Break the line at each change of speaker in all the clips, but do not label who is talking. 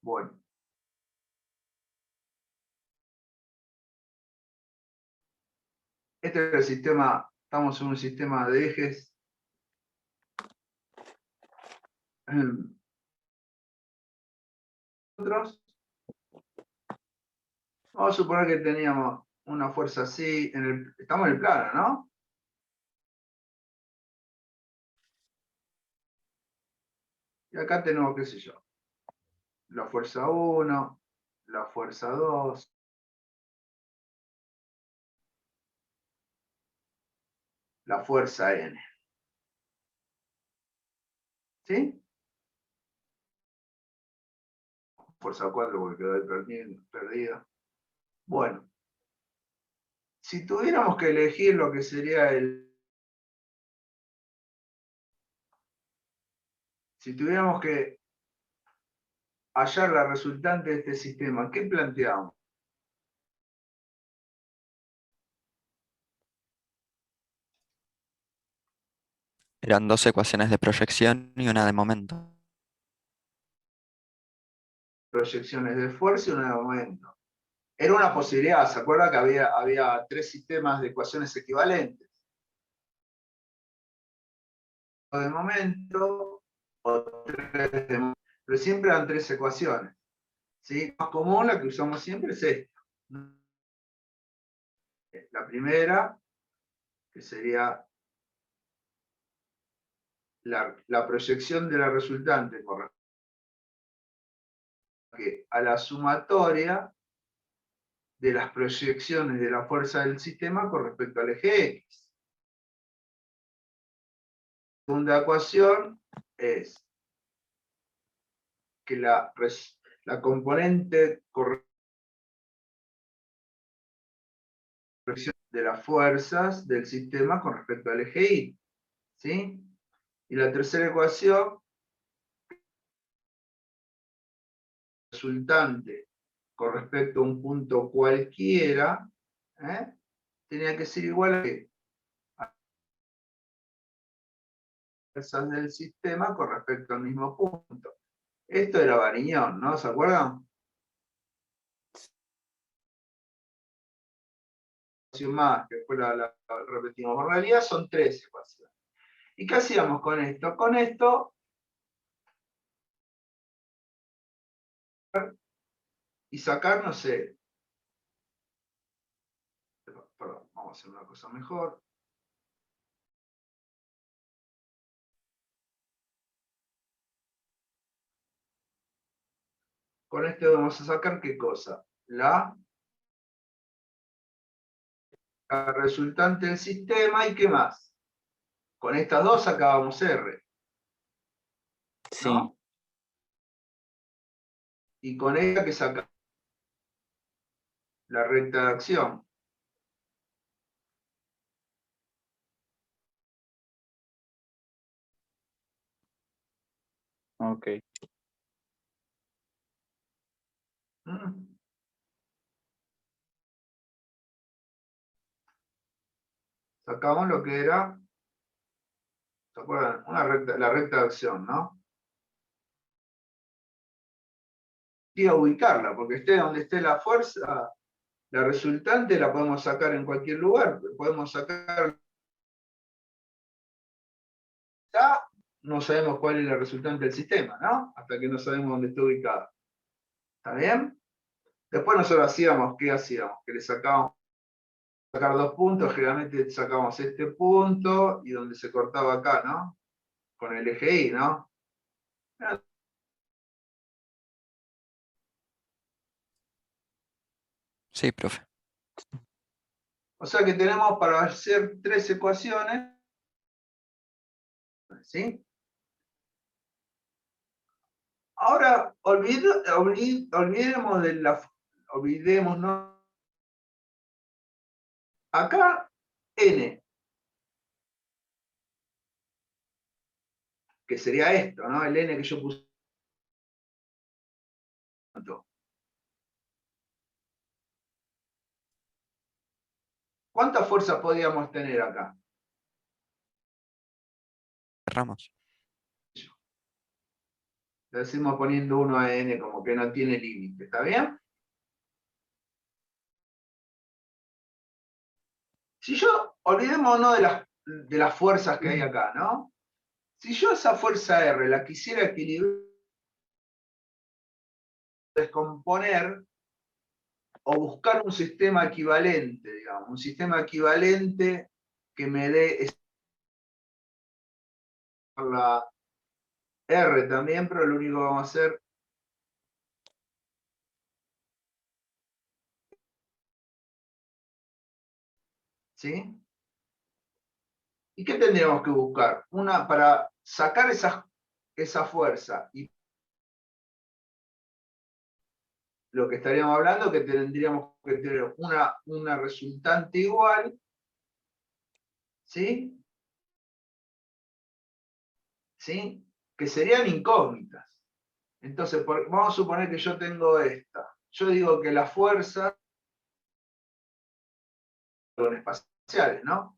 Bueno. Este es el sistema, estamos en un sistema de ejes. Nosotros, vamos a suponer que teníamos una fuerza así, estamos en el plano, ¿no? Y acá tenemos, qué sé yo, la fuerza 1, la fuerza 2, la fuerza N. ¿Sí? Fuerza 4 porque quedó ahí perdida. Bueno, si tuviéramos que elegir lo que sería si tuviéramos que hallar la resultante de este sistema, ¿qué planteamos?
Eran dos ecuaciones de proyección y una de momento.
Proyecciones de fuerza y una de momento. Era una posibilidad, ¿se acuerda que había tres sistemas de ecuaciones equivalentes? O de momento, o tres de momento, pero siempre eran tres ecuaciones. ¿Sí? La más común, la que usamos siempre, es esta. La primera, que sería la proyección de la resultante a la sumatoria de las proyecciones de la fuerza del sistema con respecto al eje X. La segunda ecuación es que la componente de las fuerzas del sistema con respecto al eje Y. ¿Sí? Y la tercera ecuación, resultante con respecto a un punto cualquiera, tenía que ser igual a las fuerzas del sistema con respecto al mismo punto. Esto era Variñón, ¿no? ¿Se acuerdan? Más, que después la repetimos. En realidad son tres ecuaciones. ¿Y qué hacíamos con esto? Con esto, y sacar, no sé, perdón, vamos a hacer una cosa mejor. Con esto vamos a sacar, ¿qué cosa? La resultante del sistema, ¿y qué más? Con estas dos sacábamos R,
Sí,
¿no? Y con esta que sacamos la recta de acción.
ok.
¿Mm? Sacamos lo que era, ¿se acuerdan? La recta de acción, ¿no? Y a ubicarla, porque esté donde esté la fuerza, la resultante la podemos sacar en cualquier lugar. Podemos sacar, no sabemos cuál es la resultante del sistema, ¿no? Hasta que no sabemos dónde está ubicada. ¿Está bien? Después nosotros hacíamos, ¿qué hacíamos? Que le sacábamos sacar dos puntos, generalmente sacamos este punto y donde se cortaba acá, ¿no? Con el eje Y, ¿no?
Sí, profe.
O sea que tenemos para hacer tres ecuaciones, ¿sí? Ahora, olvidemos de olvidémonos. Acá, N, que sería esto, ¿no? El N que yo puse. ¿Cuántas fuerzas podríamos tener acá?
Cerramos.
Le decimos poniendo 1 a n como que no tiene límite, ¿está bien? Si yo, olvidémonos de las fuerzas que hay acá, ¿no? Si yo esa fuerza R la quisiera equilibrar, descomponer o buscar un sistema equivalente, digamos, un sistema equivalente que me dé la R también, pero lo único que vamos a hacer, ¿sí? ¿Y qué tendríamos que buscar? Una para sacar esa fuerza y lo que estaríamos hablando que tendríamos que tener una resultante igual, ¿sí? ¿Sí? Que serían incógnitas. Entonces, vamos a suponer que yo tengo esta. Yo digo que las fuerzas son espaciales, ¿no?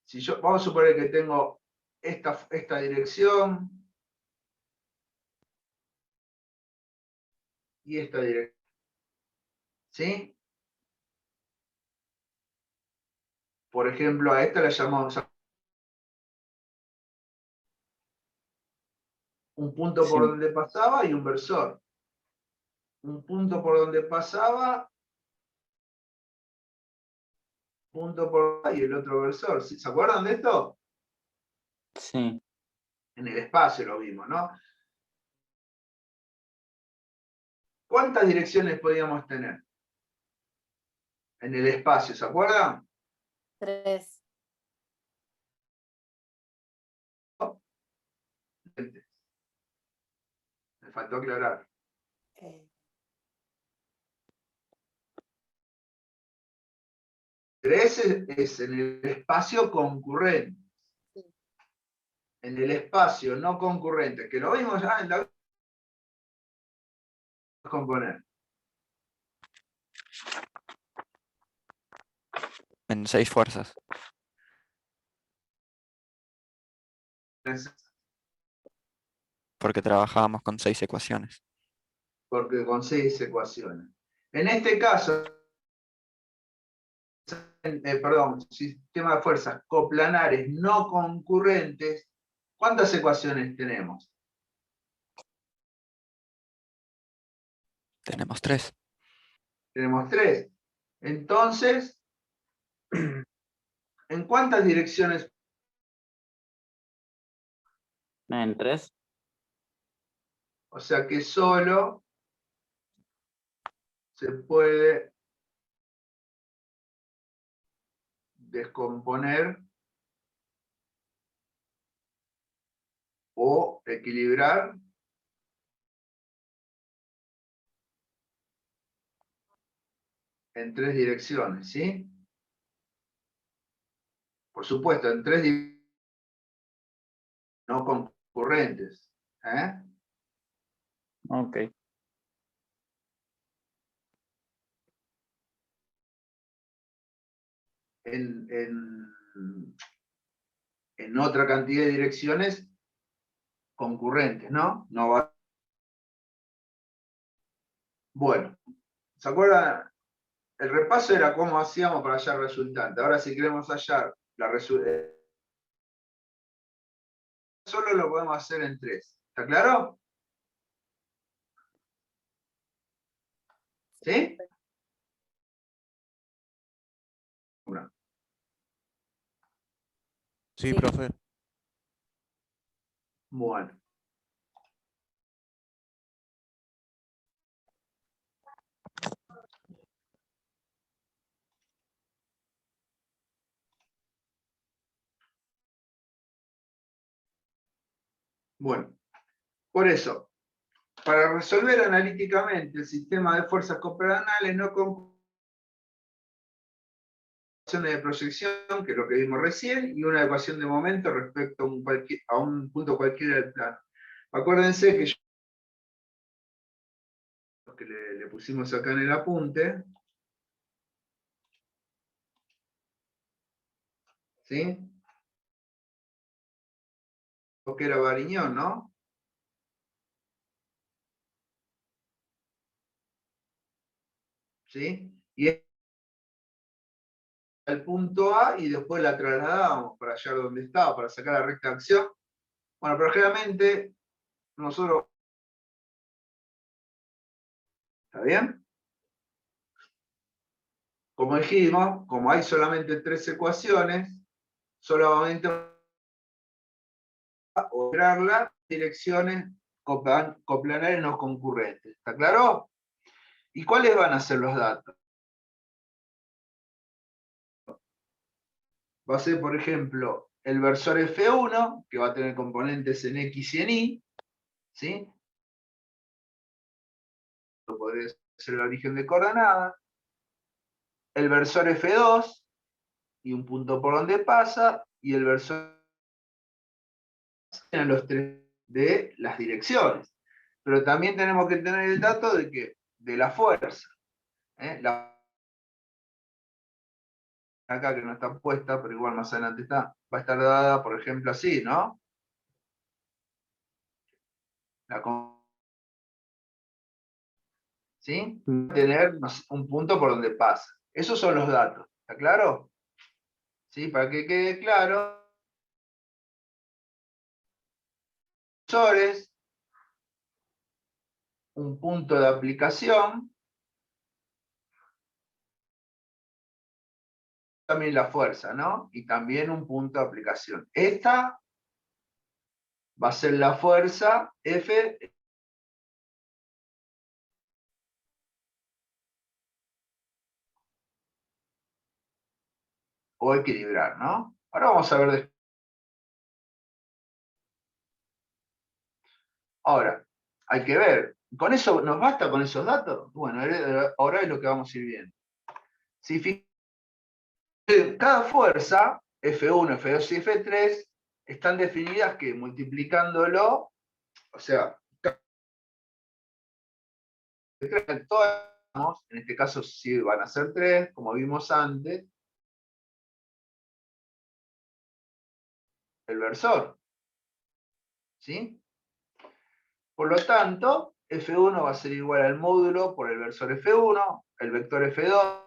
Si yo, vamos a suponer que tengo esta dirección y esta dirección, ¿sí? Por ejemplo, a esta la llamamos un punto por
Sí,
donde pasaba y un versor. Un punto por donde pasaba, punto por y el otro versor. ¿Se acuerdan de esto?
sí.
En el espacio lo vimos, ¿no? ¿Cuántas direcciones podíamos tener en el espacio? ¿Se acuerdan?
3.
Me faltó aclarar. 3 es en el espacio concurrente. En el espacio no concurrente, que lo vimos ya en la componer.
En 6 fuerzas, porque trabajábamos con 6 ecuaciones.
Porque con 6 ecuaciones. En este caso, perdón, sistema de fuerzas coplanares no concurrentes, ¿cuántas ecuaciones tenemos?
Tenemos 3.
Tenemos 3. Entonces, ¿en cuántas direcciones?
En 3.
O sea que solo se puede descomponer o equilibrar en 3 direcciones, ¿sí? Por supuesto, en 3 direcciones no concurrentes. ¿Eh?
Ok.
En otra cantidad de direcciones concurrentes, ¿no? No va. Bueno, ¿se acuerdan? El repaso era cómo hacíamos para hallar resultante. Ahora si queremos hallar la resultante, solo lo podemos hacer en 3. ¿Está claro? ¿Sí? Bueno,
Sí,
Sí.
profe.
bueno. Bueno, por eso, para resolver analíticamente el sistema de fuerzas cooperacionales no con ecuaciones de proyección, que es lo que vimos recién, y una ecuación de momento respecto a un punto cualquiera del plano. Acuérdense que le pusimos acá en el apunte, ¿sí? Porque era Variñón, ¿no? ¿sí? Y es al punto A y después la trasladamos para allá donde estaba, para sacar la recta de acción. Bueno, pero generalmente nosotros... ¿Está bien? Como dijimos, como hay solamente 3 ecuaciones, solamente operar las direcciones coplanares no concurrentes. ¿Está claro? ¿Y cuáles van a ser los datos? Va a ser, por ejemplo, el versor F1, que va a tener componentes en X y en Y, ¿sí? Podría ser el origen de coordenadas. El versor F2, y un punto por donde pasa, y el versor en los 3 de las direcciones. Pero también tenemos que tener el dato de que de la fuerza. Acá que no está puesta, pero igual más adelante está, va a estar dada, por ejemplo, así, ¿no? ¿Sí? Tener un punto por donde pasa. Esos son los datos, ¿está claro? ¿Sí? Para que quede claro, sensores, un punto de aplicación, también la fuerza, ¿no? Y también un punto de aplicación. Esta va a ser la fuerza F o equilibrar, ¿no? Ahora vamos a ver. Ahora, hay que ver. ¿Con eso nos basta con esos datos? Bueno, ahora es lo que vamos a ir viendo. Si cada fuerza, F1, F2 y F3, están definidas que multiplicándolo, o sea, todas, en este caso sí van a ser 3, como vimos antes, el versor. ¿Sí? Por lo tanto, F1 va a ser igual al módulo por el versor F1, el vector F2,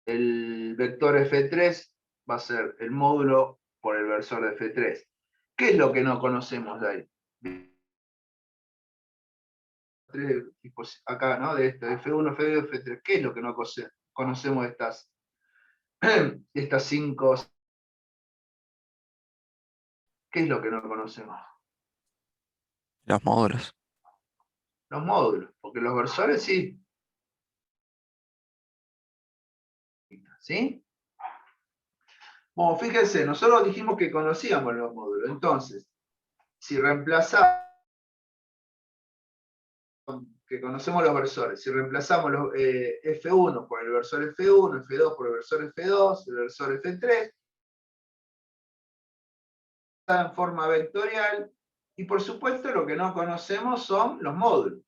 el vector F3 va a ser el módulo por el versor de F3. ¿Qué es lo que no conocemos de ahí? Acá, ¿no? De esto, F1, F2, F3. ¿Qué es lo que no conocemos de estas 5? ¿Qué es lo que no conocemos?
Los módulos.
Los módulos, porque los versores sí. ¿Sí? Bueno, fíjense, nosotros dijimos que conocíamos los módulos. Entonces, si reemplazamos, que conocemos los versores, si reemplazamos los F1 por el versor F1, F2 por el versor F2, el versor F3, está en forma vectorial, y por supuesto lo que no conocemos son los módulos.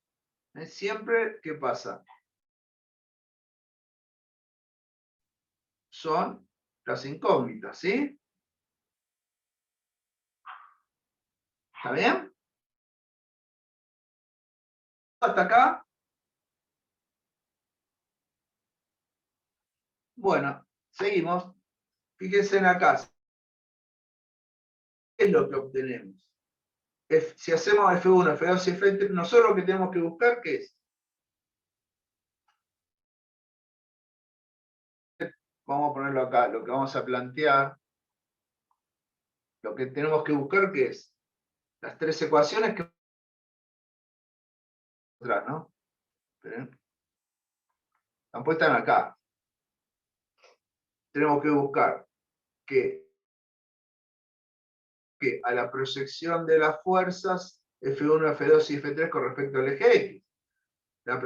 Siempre, ¿qué pasa? Son las incógnitas, ¿sí? ¿Está bien? ¿Hasta acá? Bueno, seguimos. Fíjense en acá. ¿Qué es lo que obtenemos? Si hacemos F1, F2 y F3, nosotros lo que tenemos que buscar, ¿qué es? Vamos a ponerlo acá, lo que vamos a plantear, lo que tenemos que buscar, ¿qué es? Las 3 ecuaciones que atrás, ¿no? Esperen. Están puestas acá. Tenemos que buscar que a la proyección de las fuerzas F1, F2 y F3 con respecto al eje X. La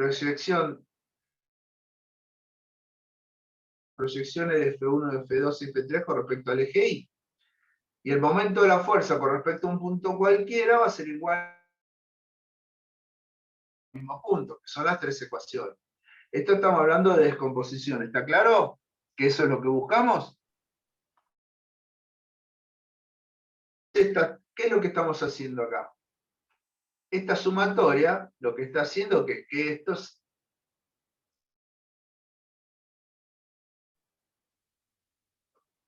proyecciones de F1, F2 y F3 con respecto al eje Y. Y el momento de la fuerza con respecto a un punto cualquiera va a ser igual al mismo punto, que son las 3 ecuaciones. Esto estamos hablando de descomposición, ¿está claro? ¿Que eso es lo que buscamos? ¿Qué es lo que estamos haciendo acá? Esta sumatoria lo que está haciendo es que estos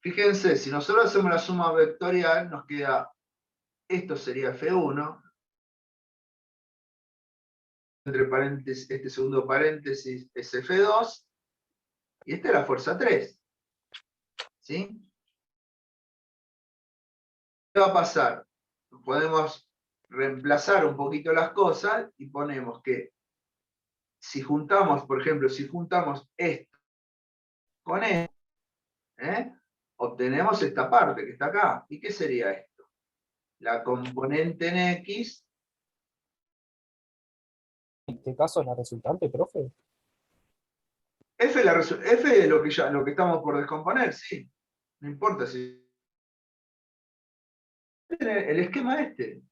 Fíjense, si nosotros hacemos la suma vectorial, nos queda, esto sería F1, entre paréntesis, este segundo paréntesis es F2, y esta es la fuerza 3. ¿Sí? ¿Qué va a pasar? Podemos reemplazar un poquito las cosas y ponemos que si juntamos, por ejemplo, si juntamos esto con esto, obtenemos esta parte que está acá. ¿Y qué sería esto? La componente en X.
¿En este caso es la resultante, profe?
F es lo que estamos por descomponer, sí. No importa si... El esquema este.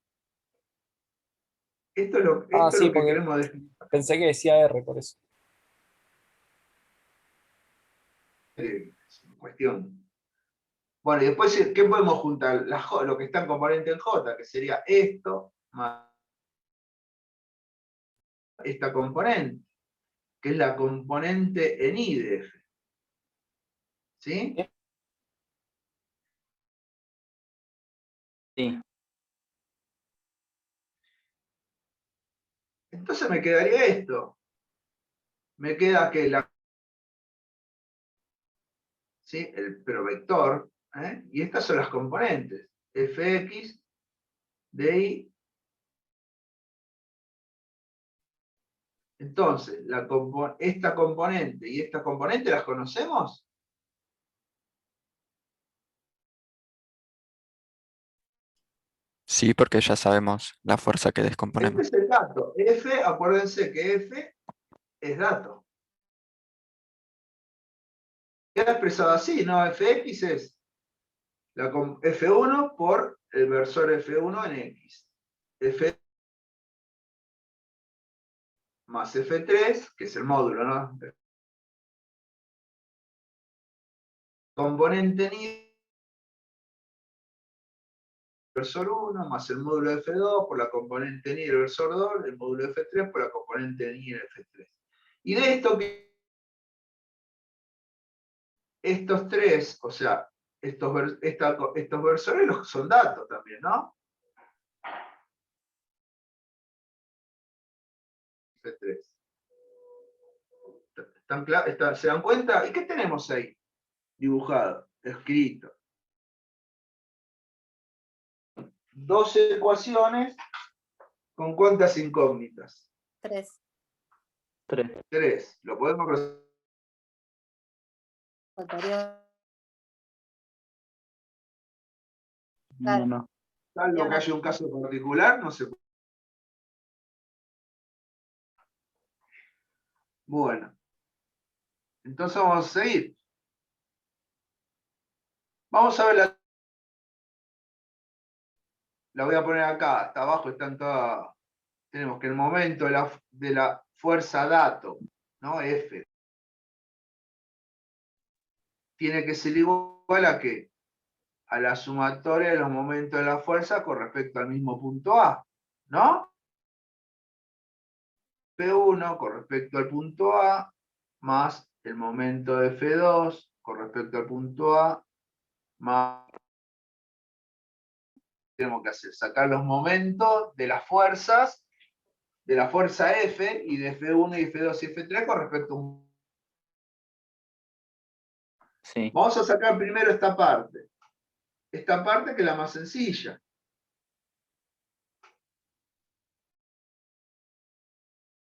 Esto es lo,
Ah,
esto es
sí,
lo que
porque
queremos definir.
pensé que decía R, por eso.
Es una cuestión. Bueno, y después, ¿qué podemos juntar? Lo que está en componente en J, que sería esto, más esta componente, que es la componente en I de F. ¿Sí?
Sí.
Entonces me quedaría esto. Me queda que ¿sí? El provector, y estas son las componentes. Fx de I. Entonces, esta componente y esta componente, ¿las conocemos?
Sí, porque ya sabemos la fuerza que
Este
descomponemos.
es el dato. F, acuérdense que F es dato. Queda expresado así, ¿no? Fx es F1 por el versor F1 en X. F más F3, que es el módulo, ¿no? Componente en Y, versor 1, más el módulo F2 por la componente en Y del versor 2, el módulo F3 por la componente en Y en F3. Y de esto, estos tres, o sea, estos versores son datos también, ¿no? F3. ¿Se dan cuenta? ¿Y qué tenemos ahí? Dibujado, escrito. Dos ecuaciones con cuántas incógnitas.
3.
3.
3. Lo podemos resolver.
Faltaría.
No, no.
Salvo que haya un caso particular, no se puede. Bueno. Entonces vamos a seguir. Vamos a ver la voy a poner acá, hasta abajo están todas. Tenemos que el momento de la fuerza dato, ¿no? F, tiene que ser igual a ¿qué? A la sumatoria de los momentos de la fuerza con respecto al mismo punto A, ¿no? F1 con respecto al punto A, más el momento de F2 con respecto al punto A, más tenemos que hacer, sacar los momentos de las fuerzas, de la fuerza F, y de F1 y F2 y F3 con respecto a un...
Sí.
Vamos a sacar primero esta parte. Esta parte que es la más sencilla.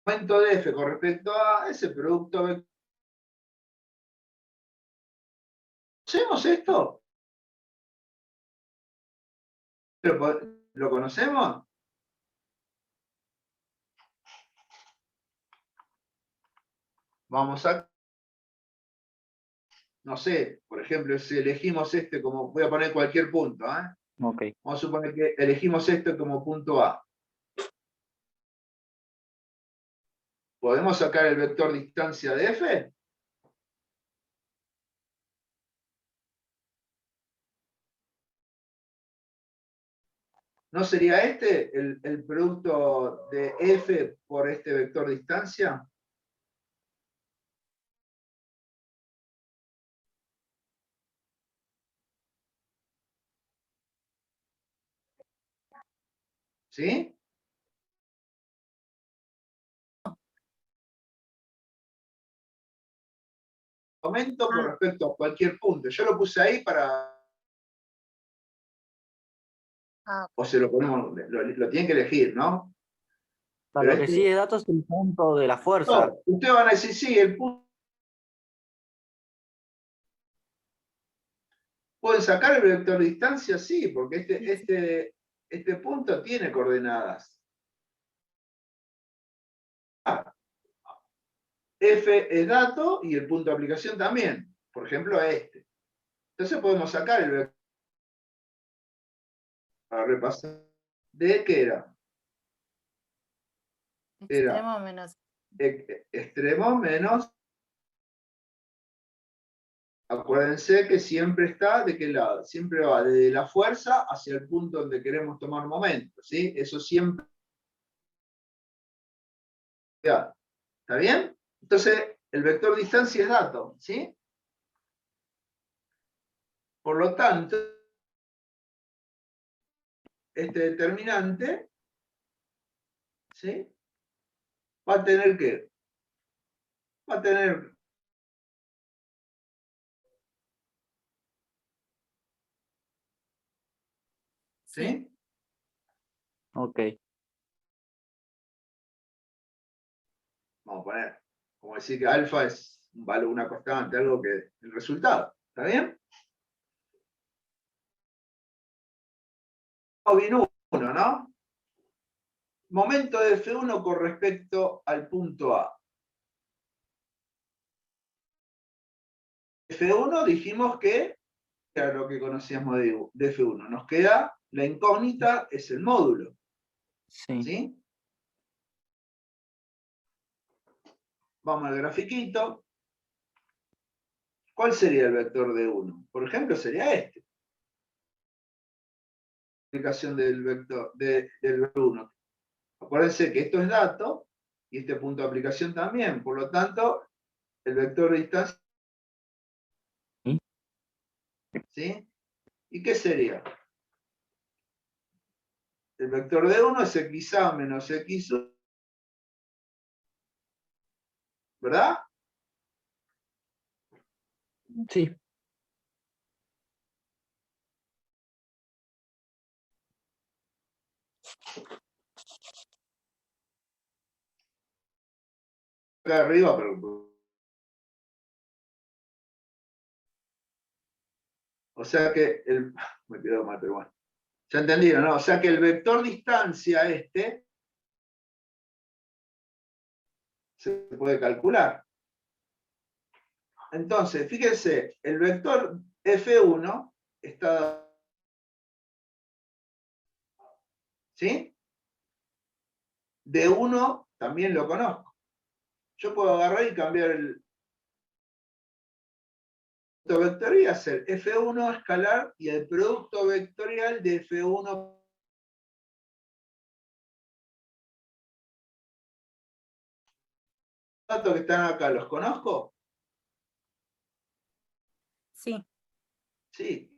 El momento de F con respecto a ese producto vectorial. ¿Conocemos esto? ¿Lo conocemos? Vamos a... No sé, por ejemplo, si elegimos este como... Voy a poner cualquier punto, ¿eh?
Ok.
Vamos a suponer que elegimos este como punto A. ¿Podemos sacar el vector distancia de F? ¿No sería este el producto de F por este vector distancia? ¿Sí? Momento con respecto a cualquier punto. Yo lo puse ahí para... O se lo ponemos, lo tienen que elegir, ¿no?
Para lo que sí es datos es el punto de la fuerza.
Ustedes van a decir, sí, el punto. ¿Pueden sacar el vector de distancia? Sí, porque este punto tiene coordenadas. F es dato y el punto de aplicación también. Por ejemplo, este. Entonces podemos sacar el vector. Para repasar. ¿De qué era?
Extremo menos.
Extremo menos. Acuérdense que siempre está de qué lado. Siempre va desde la fuerza hacia el punto donde queremos tomar momento. ¿Sí? Eso siempre. ¿Está bien? Entonces, el vector distancia es dato. ¿Sí? Por lo tanto, este determinante, ¿sí? Va a tener ¿qué? Va a tener ¿sí?
Ok.
Vamos a poner, como decir que alfa es un valor, una constante, algo que el resultado. ¿Está bien? O bien 1, ¿no? Momento de F1 con respecto al punto A. F1 dijimos que era lo que conocíamos de F1. Nos queda la incógnita, es el módulo.
Sí.
¿Sí? Vamos al grafiquito. ¿Cuál sería el vector de 1? Por ejemplo, sería este. La aplicación del vector del vector 1. Acuérdense que esto es dato y este punto de aplicación también. Por lo tanto, el vector de distancia.
¿Sí?
¿Sí? ¿Y qué sería? El vector de 1 es xa menos x1. ¿Verdad?
Sí.
Acá arriba, pero. O sea que el. Me quedó mal, pero bueno. Ya entendieron, ¿no? O sea que el vector distancia se puede calcular. Entonces, fíjense, el vector F1 está. ¿Sí? De 1 también lo conozco. Yo puedo agarrar y cambiar el producto vectorial y hacer F1 escalar y el producto vectorial de F1. Los datos que están acá, ¿los conozco?
Sí,
Sí,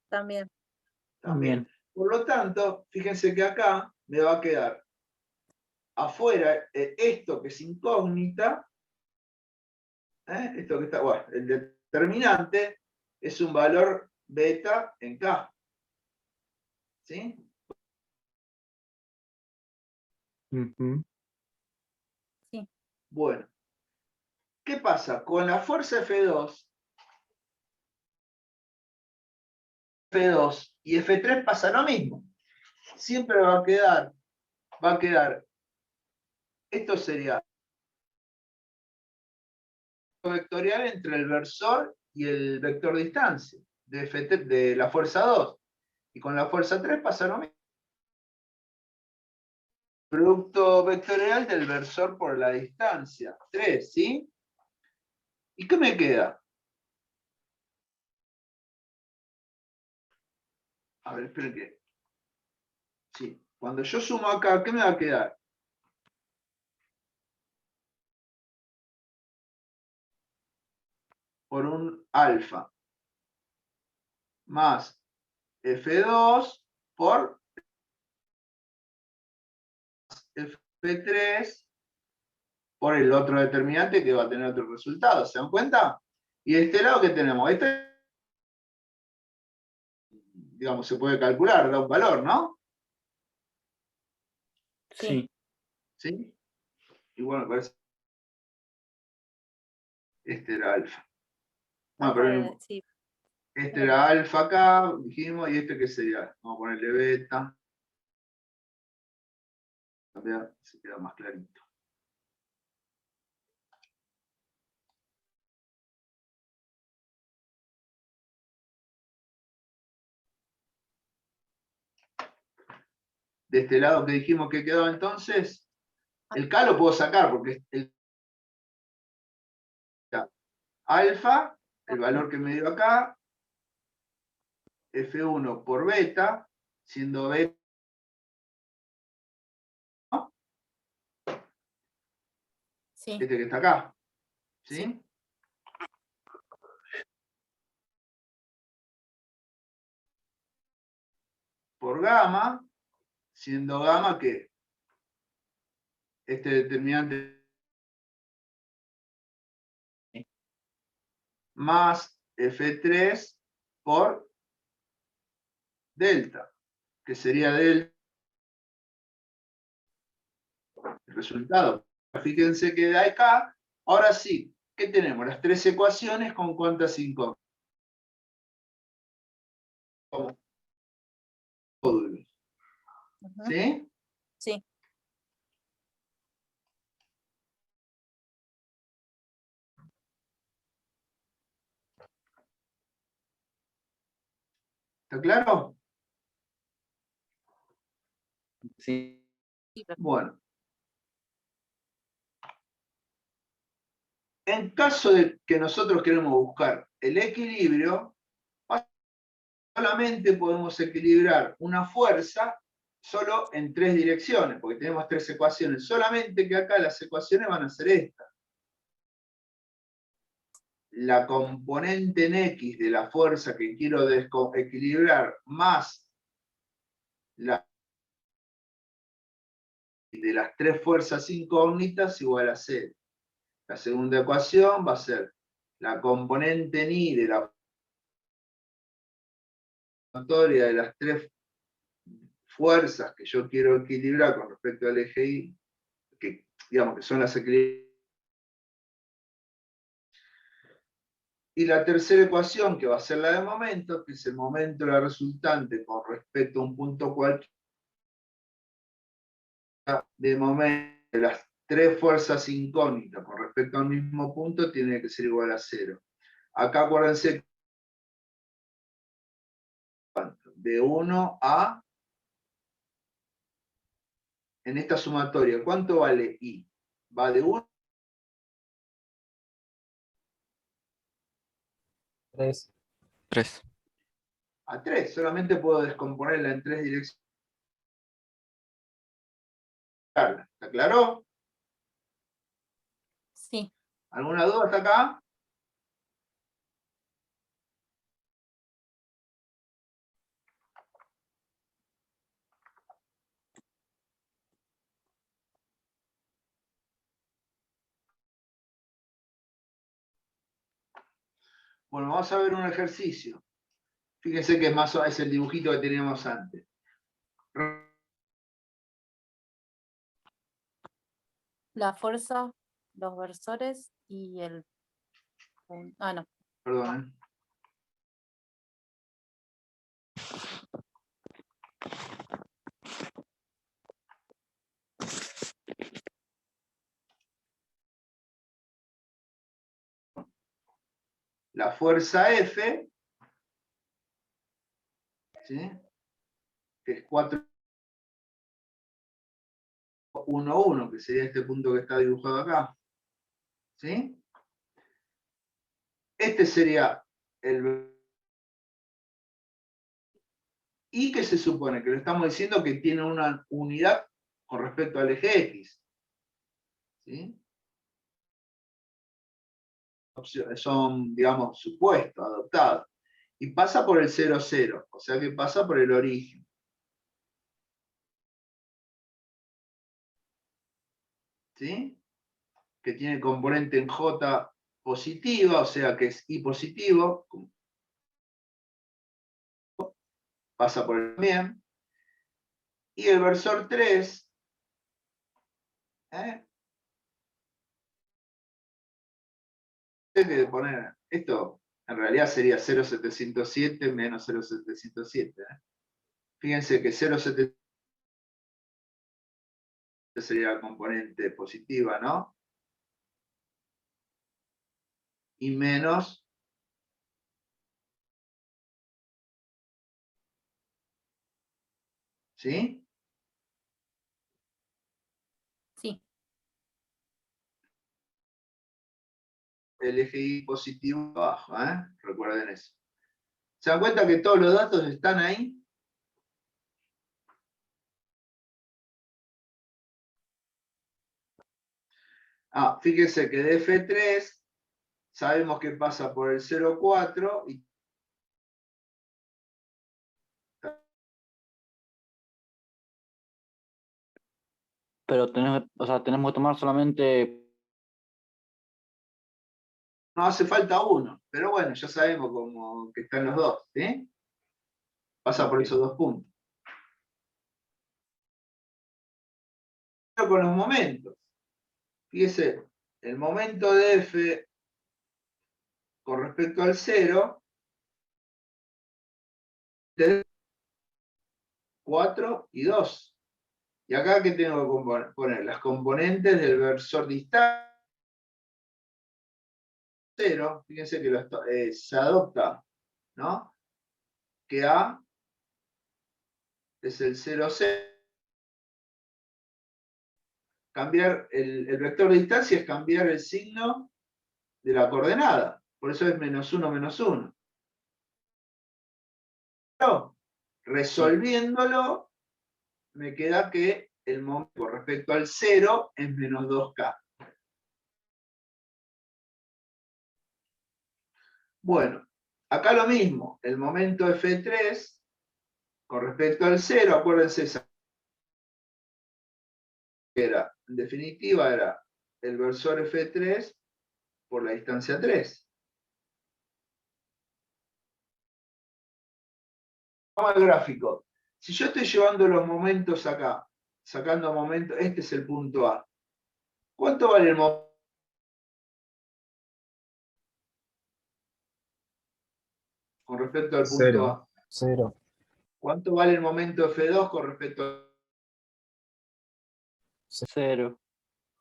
también.
también. Por lo tanto, fíjense que acá me va a quedar afuera esto que es incógnita, esto que está, bueno, el determinante es un valor beta en K. ¿Sí?
Ujú.
Sí.
Bueno, ¿qué pasa? Con la fuerza F2 y F3 pasa lo mismo. Siempre va a quedar, esto sería vectorial entre el versor y el vector de distancia de, F3, de la fuerza 2. Y con la fuerza 3 pasa lo mismo. Producto vectorial del versor por la distancia. 3, ¿sí? ¿Y qué me queda? A ver, esperen que. Sí. Cuando yo sumo acá, ¿qué me va a quedar? Por un alfa más F2 por F3 por el otro determinante que va a tener otro resultado. ¿Se dan cuenta? Y de este lado, ¿qué tenemos? Este, digamos, se puede calcular, da un valor, ¿no?
Sí.
¿Sí? Y bueno, parece. Este era alfa. Bueno, pero
Sí,
este era alfa acá, dijimos, y este qué sería. Vamos a ponerle beta. Cambiar, se queda más clarito. De este lado que dijimos que quedó entonces, el K lo puedo sacar porque el alfa, el valor que me dio acá, F1 por beta, siendo beta, ¿no?
sí,
Este que está acá, ¿sí?
Sí.
Por gamma, siendo gamma que este determinante más F3 por delta, que sería delta el resultado. Fíjense que de acá, ahora sí, ¿qué tenemos? Las tres ecuaciones con cuántas incógnitas. Módulos.
Ujú.
¿Sí?
Sí.
¿Está claro?
Sí.
Sí, profe.
Bueno. En caso de que nosotros queremos buscar el equilibrio, solamente podemos equilibrar una fuerza solo en tres direcciones, porque tenemos tres ecuaciones. Solamente que acá las ecuaciones van a ser estas. La componente en X de la fuerza que quiero equilibrar más la de las tres fuerzas incógnitas igual a 0. La segunda ecuación va a ser la componente en Y de la sumatoria de las tres fuerzas que yo quiero equilibrar con respecto al eje Y, que digamos que son las equilibradas. Y la tercera ecuación, que va a ser la de momento, que es el momento de la resultante con respecto a un punto cualquiera de momento de las tres fuerzas incógnitas con respecto al mismo punto, tiene que ser igual a 0. Acá acuérdense de 1 a, en esta sumatoria, ¿cuánto vale I? Va de 1
3.
3.
a 3. Solamente puedo descomponerla en tres direcciones. ¿Está claro?
Sí.
¿Alguna duda hasta acá? Bueno, vamos a ver un ejercicio. Fíjense que es el dibujito que teníamos antes.
La fuerza, los versores y el... Ah, no.
Perdón. La fuerza F, ¿sí? Que es 4, 1, 1, que sería este punto que está dibujado acá. ¿Sí? Este sería el... Y que se supone que lo estamos diciendo que tiene una unidad con respecto al eje X. ¿Sí? Son, digamos, supuestos, adoptados. Y pasa por el 0, 0, o sea que pasa por el origen. ¿sí? Que tiene componente en J positiva, o sea que es I positivo, pasa por el también. Y el versor 3, que poner, esto en realidad sería 0,707 menos 0,707. Fíjense que 0,707 sería la componente positiva, ¿no? Y menos ¿sí?
Sí,
El eje Y positivo abajo, recuerden eso. ¿Se dan cuenta que todos los datos están ahí? Fíjense que de F3 sabemos que pasa por el 0,4 y
Pero tenemos que tomar solamente.
no hace falta uno, pero bueno, ya sabemos como que están los dos, ¿sí? Pasa por
Ok.
esos dos puntos. Pero con los momentos. Fíjese, el momento de F con respecto al 0, 4 y 2. Y acá, ¿qué tengo que poner? Las componentes del versor distante. 0, fíjense que se adopta, ¿no? Que A es el 0, 0. Cambiar el vector de distancia es cambiar el signo de la coordenada. Por eso es menos 1, menos 1. Pero, resolviéndolo, me queda que el momento con respecto al 0 es menos 2K. Bueno, acá lo mismo. El momento F3 con respecto al 0, acuérdense, en definitiva era el versor F3 por la distancia 3. Vamos al gráfico. Si yo estoy llevando los momentos acá, sacando momentos, este es el punto A. ¿Cuánto vale el momento? Con respecto al punto
Cero.
A.
0.
¿Cuánto vale el momento F2 con respecto a
0.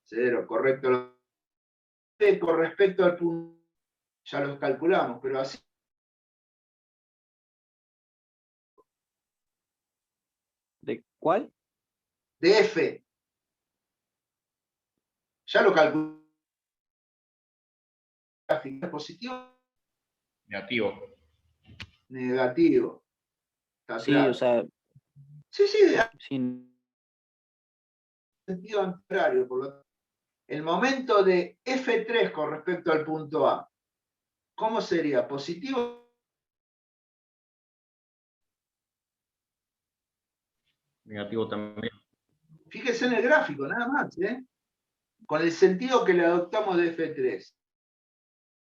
0? Correcto. Con respecto al punto, ya los calculamos, pero así.
¿De cuál?
De F. Ya lo calculamos. ¿Es positivo?
Negativo.
Negativo. Está
Sí, o
claro.
sea,
Sí, sí, de
sin.
sentido contrario. Por lo tanto, el momento de F3 con respecto al punto A, ¿cómo sería? ¿Positivo?
Negativo también.
Fíjese en el gráfico, nada más, con el sentido que le adoptamos de F3.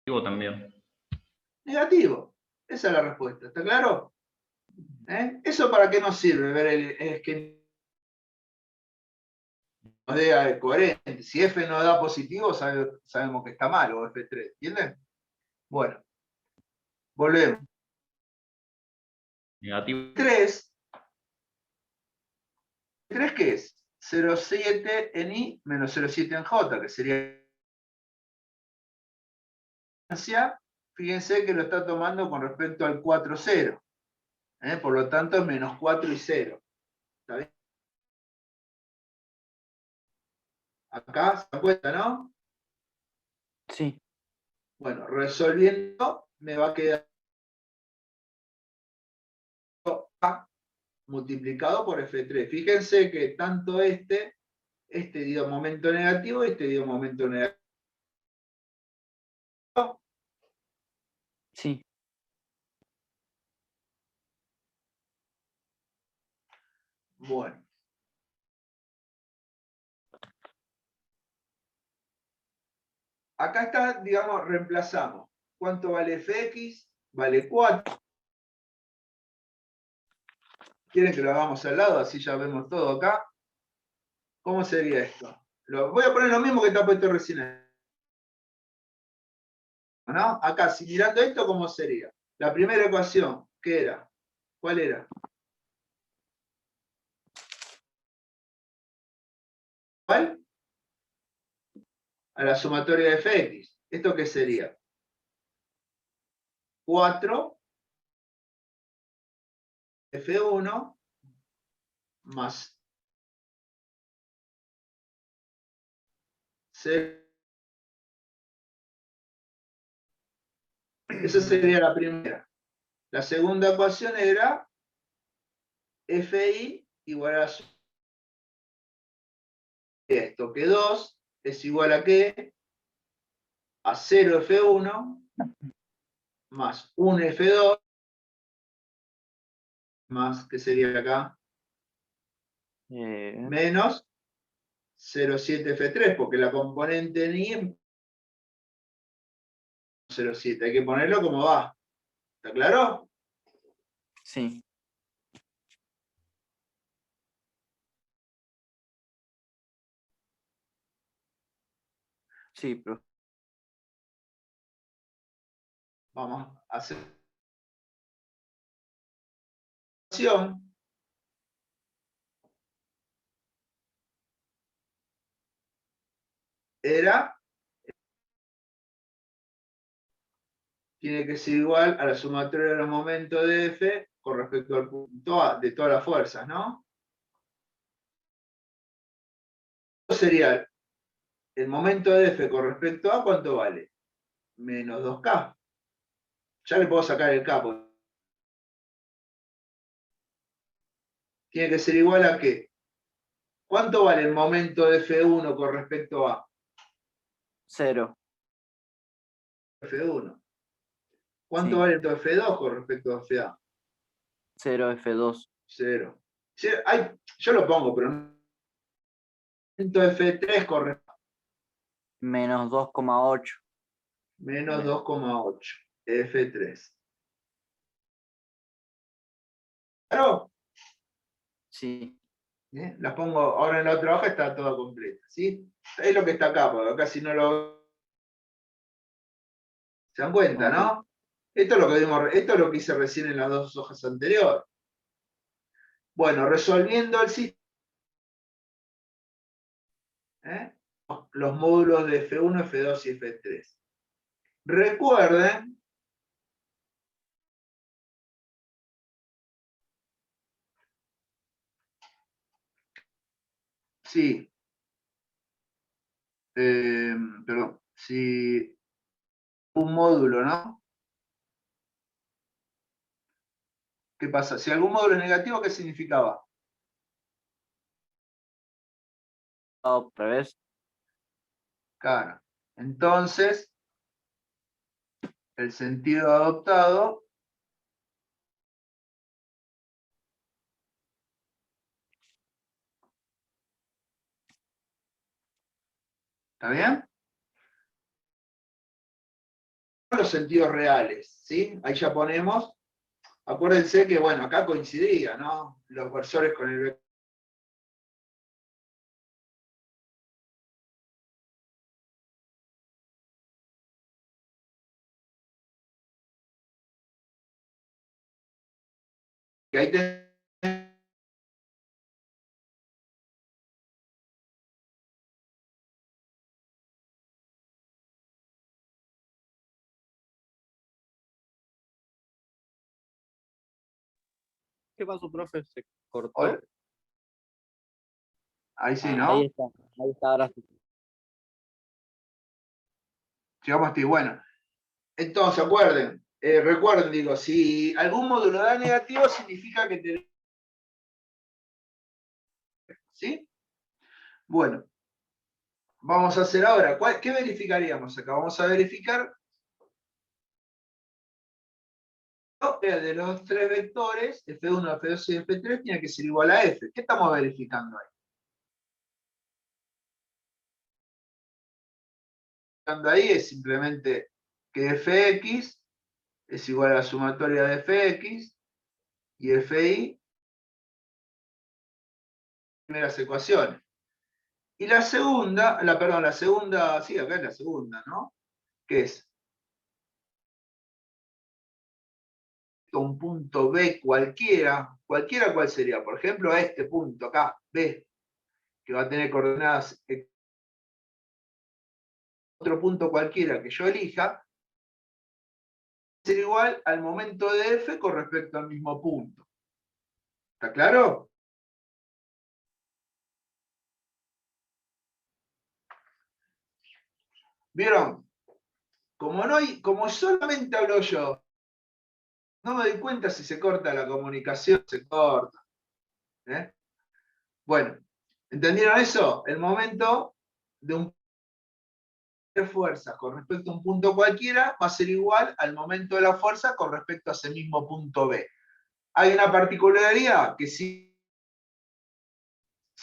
Negativo también.
Negativo. Esa es la respuesta. ¿Está claro? ¿Eso para qué nos sirve? Es que nos dé coherente. Si F no da positivo, sabemos que está mal, o F3. ¿Entienden? Bueno, volvemos.
Negativo.
3. ¿3 qué es? 0,7 en I menos 0,7 en J, que sería. Fíjense que lo está tomando con respecto al 4, 0. Por lo tanto, es menos 4 y 0. ¿Está bien? Acá se da cuenta, ¿no?
Sí.
Bueno, resolviendo, me va a quedar A multiplicado por F3. Fíjense que tanto este dio momento negativo, este dio momento negativo.
Sí.
Bueno. acá está, digamos, reemplazamos. ¿Cuánto vale fx? Vale 4. ¿Quieren que lo hagamos al lado? Así ya vemos todo acá. ¿Cómo sería esto? Voy a poner lo mismo que está puesto recién. ¿No? Acá, si mirando esto, ¿cómo sería? La primera ecuación, ¿qué era? ¿Cuál era? ¿Cuál? A la sumatoria de fx. ¿Esto qué sería? 4 f1 más 0. Esa sería la primera. La segunda ecuación era fi igual a esto, que 2 es igual a qué? A 0 f1 más 1 f2 más, ¿qué sería acá? Menos 0,7 f3, porque la componente ni es 0,7, hay que ponerlo como va. ¿Está claro?
Sí. Sí, profe.
Vamos a hacer era tiene que ser igual a la sumatoria de los momentos de F con respecto al punto A de todas las fuerzas, ¿no? Sería el momento de F con respecto a ¿cuánto vale? Menos 2K. Ya le puedo sacar el K. Tiene que ser igual a ¿qué? ¿Cuánto vale el momento de F1 con respecto a
0.
F1? ¿Cuánto
Sí.
vale el momento de F2 con respecto a FA?
0 F2.
0. Yo lo pongo, pero el momento de F3 con respecto a
Menos 2,8.
menos 2,8. F3. ¿Claro?
Sí.
Las pongo ahora en la otra hoja, está todo completo, ¿sí? Es lo que está acá, porque acá si no lo... ¿Se dan cuenta, no? Esto es lo que vimos, esto es lo que hice recién en las dos hojas anteriores. Bueno, resolviendo el sistema, los módulos de F1, F2 y F3. Recuerden sí, perdón, si un módulo, ¿no? ¿Qué pasa? Si algún módulo es negativo, ¿qué significaba?
Otra vez.
Claro. Entonces, el sentido adoptado ¿está bien? Los sentidos reales, ¿sí? Ahí ya ponemos, acuérdense que, bueno, acá coincidía, ¿no? Los versores con el vector. Que ahí
¿Qué pasó, profe? ¿Se cortó?
Hola. Ahí sí,
Ahí
¿no?
está. Ahí está, ahora sí.
Llegamos hasta ahí. Bueno, entonces recuerden, digo, si algún módulo da negativo, significa que tenemos, ¿sí? Bueno, vamos a hacer ahora, ¿qué verificaríamos acá? Vamos a verificar de los tres vectores, F1, F2 y F3, tiene que ser igual a F. ¿Qué estamos verificando ahí? ahí es simplemente que fx es igual a la sumatoria de fx y fi, primeras ecuaciones. Y la segunda, la segunda, sí, acá es la segunda, ¿no? Que es un punto B cualquiera cuál sería, por ejemplo, a este punto acá, B, que va a tener coordenadas, otro punto cualquiera que yo elija, ser igual al momento de F con respecto al mismo punto. ¿Está claro? ¿Vieron? Como solamente hablo yo, no me doy cuenta si se corta la comunicación, se corta. ¿Eh? Bueno, ¿entendieron eso? El momento de un de fuerza con respecto a un punto cualquiera va a ser igual al momento de la fuerza con respecto a ese mismo punto B. Hay una particularidad que si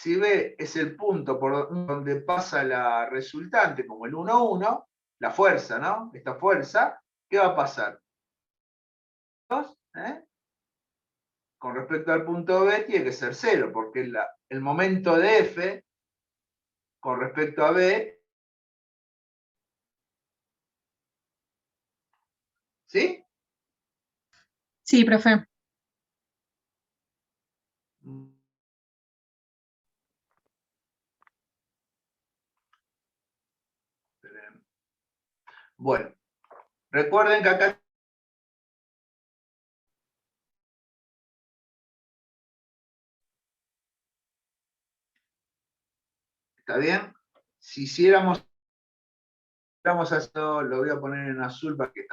B es el punto por donde pasa la resultante, como el 1, 1, la fuerza, ¿no? Esta fuerza, ¿qué va a pasar? ¿Eh? Con respecto al punto B tiene que ser 0, porque el momento de F con respecto a B, ¿sí?
Sí, profe.
Bueno, recuerden que acá ¿está bien? Si hiciéramos esto, lo voy a poner en azul para que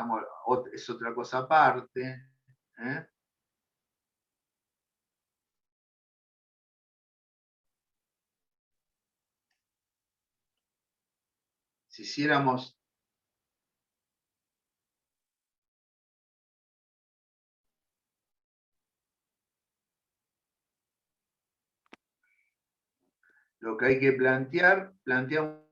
es otra cosa aparte. ¿Eh? Si hiciéramos lo que hay que planteamos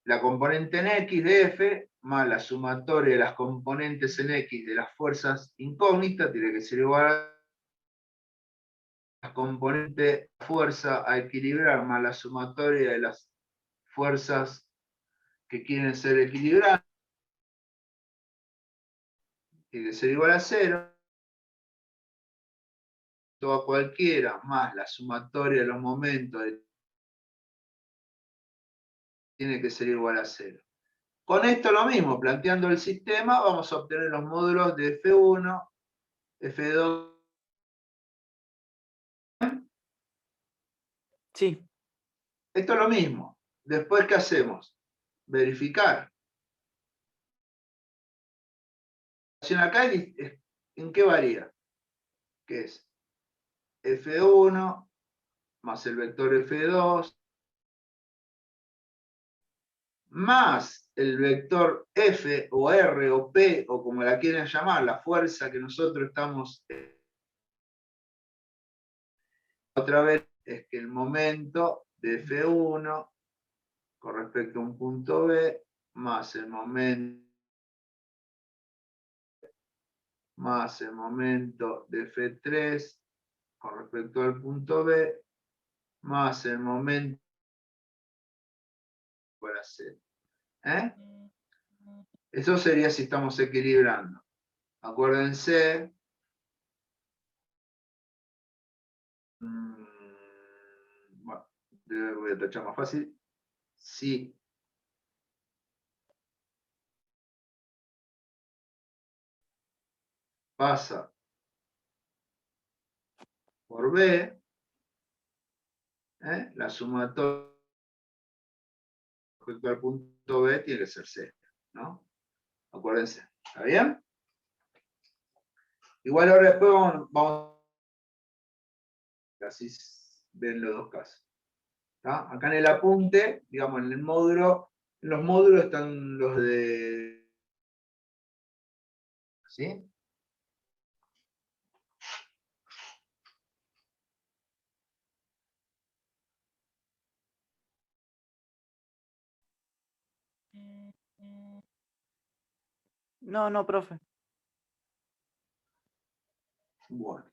la componente en X de F más la sumatoria de las componentes en X de las fuerzas incógnitas tiene que ser igual a la componente fuerza a equilibrar más la sumatoria de las fuerzas que quieren ser equilibradas tiene que ser igual a 0 a cualquiera más la sumatoria de los momentos tiene que ser igual a 0. Con esto lo mismo, planteando el sistema, vamos a obtener los módulos de F1, F2.
Sí,
Esto es lo mismo. Después, ¿qué hacemos? Verificar. Acá, ¿en qué varía? Que es F1 más el vector F2 más el vector F o R o P o como la quieran llamar, la fuerza que nosotros estamos. Otra vez es que el momento de F1 con respecto a un punto B más el momento de F3 con respecto al punto B más el momento para C. ¿Eh? Eso sería si estamos equilibrando. Acuérdense. Bueno, voy a tachar más fácil. Si pasa por B, la sumatoria respecto al punto B tiene que ser C, ¿no? Acuérdense. ¿Está bien? Igual ahora después vamos así ven los dos casos. ¿Está? Acá en el apunte, digamos, en el módulo, en los módulos están los de. ¿Sí?
No, profe.
Bueno.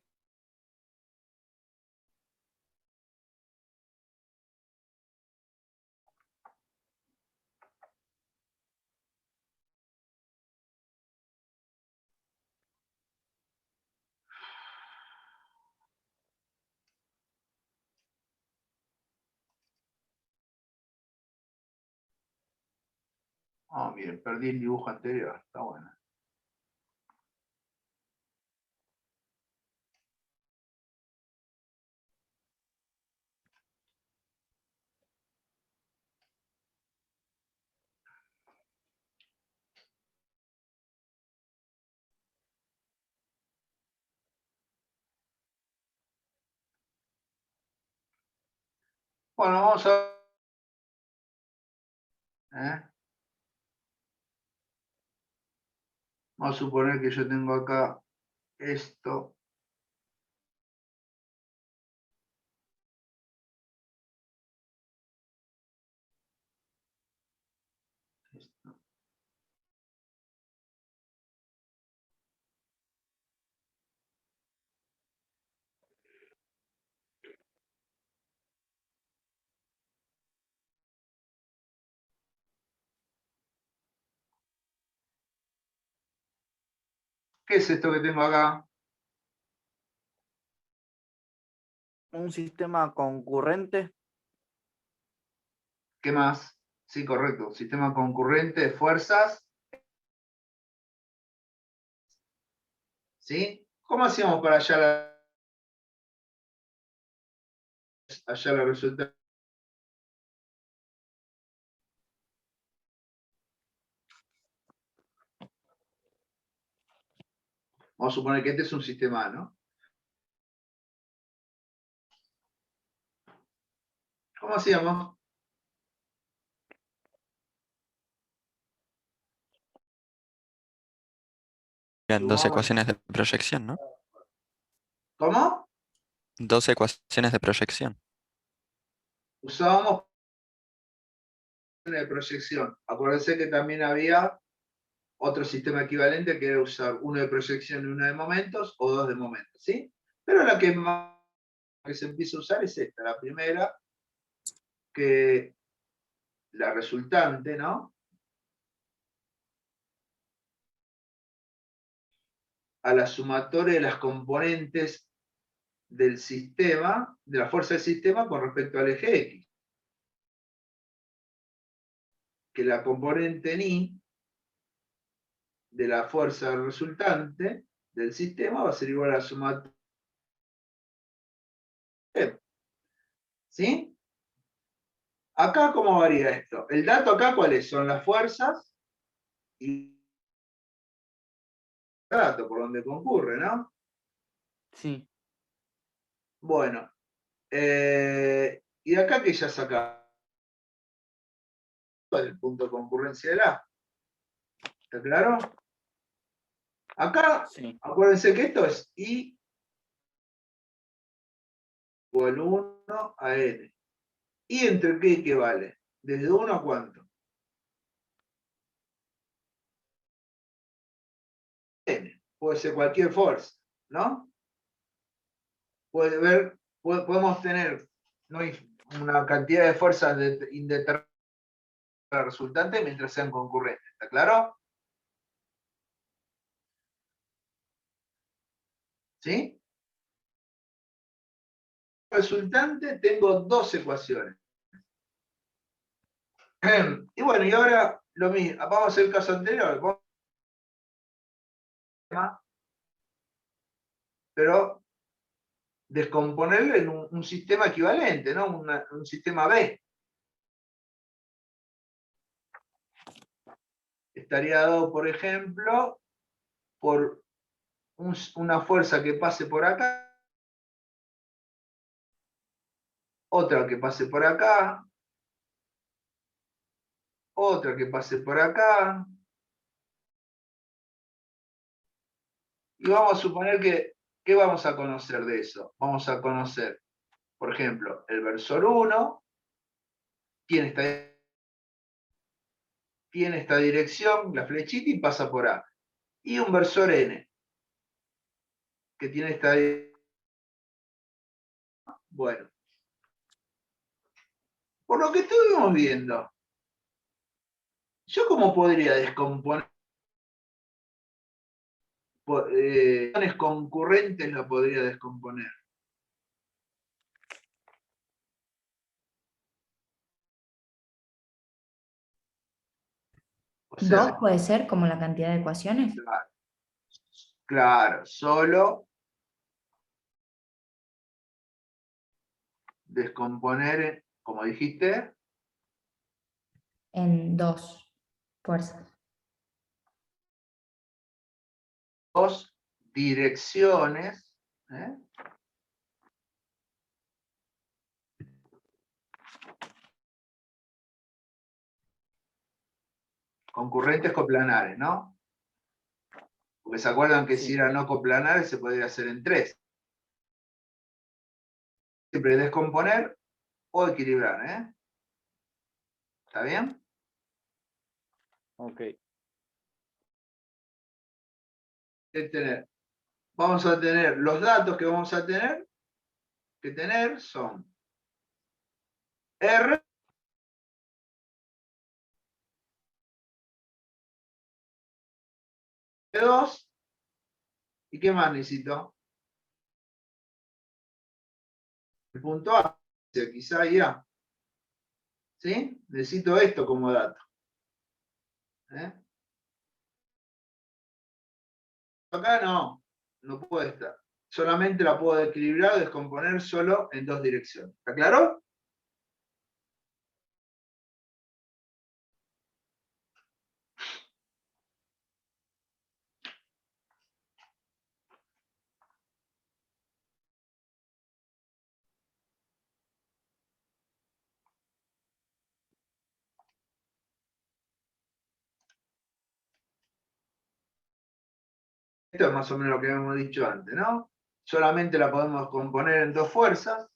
Ah, bien, perdí el dibujo anterior, está bueno. Bueno, vamos a... Vamos a suponer que yo tengo acá esto. Esto. ¿Qué es esto que tengo acá?
Un sistema concurrente.
¿Qué más? Sí, correcto. Sistema concurrente de fuerzas. ¿Sí? ¿Cómo hacíamos para hallar la resultante? Vamos a suponer que este es un sistema A, ¿no? ¿Cómo hacíamos?
Eran dos
Sumamos.
ecuaciones de proyección, ¿no?
¿Cómo?
Dos ecuaciones de proyección.
Usábamos de proyección. Acuérdense que también había otro sistema equivalente que era usar uno de proyección y uno de momentos o dos de momentos, ¿sí? Pero la que más que se empieza a usar es esta, la primera, que la resultante, ¿no? A la sumatoria de las componentes del sistema, de la fuerza del sistema con respecto al eje X. Que la componente ni de la fuerza resultante del sistema va a ser igual a la sumatoria. ¿Sí? Acá, ¿cómo varía esto? El dato acá, ¿cuáles son las fuerzas? Y el dato por donde concurre, ¿no?
Sí.
Bueno, y de acá que ya sacamos el punto de concurrencia de la. ¿Está claro? Acá,
Sí.
acuérdense que esto es I igual 1 a N. ¿Y entre qué equivale? ¿Desde 1 a cuánto? N. Puede ser cualquier fuerza, ¿no? Podemos tener una cantidad de fuerzas indeterminadas resultante mientras sean concurrentes. ¿Está claro? ¿Sí? Resultante tengo dos ecuaciones. Y bueno, y ahora lo mismo. Vamos a hacer el caso anterior. Pero descomponerlo en un sistema equivalente, ¿no? Un sistema B. Estaría dado, por ejemplo, por una fuerza que pase por acá, otra que pase por acá, otra que pase por acá. Y vamos a suponer que, ¿qué vamos a conocer de eso? Vamos a conocer, por ejemplo, el versor 1, quién tiene esta dirección, la flechita, y pasa por A. Y un versor N, que tiene esta dirección. Bueno. Por lo que estuvimos viendo, ¿yo cómo podría descomponer? Concurrentes lo podría descomponer. O sea,
2 puede ser como la cantidad de ecuaciones.
claro, solo descomponer, como dijiste,
En 2 fuerzas.
dos direcciones, ¿eh? Concurrentes coplanares, ¿no? Porque se acuerdan que
Sí.
si eran no coplanares se podría hacer en 3. Siempre descomponer o equilibrar, ¿eh? ¿Está bien?
Ok.
Vamos a tener los datos que vamos a tener son R, R2, ¿y qué más necesito? El punto A, quizá y A. ¿Sí? Necesito esto como dato. ¿Eh? Acá no puede estar. Solamente la puedo equilibrar o descomponer solo en 2 direcciones. ¿Está claro? Esto es más o menos lo que habíamos dicho antes, ¿no? Solamente la podemos componer en 2 fuerzas.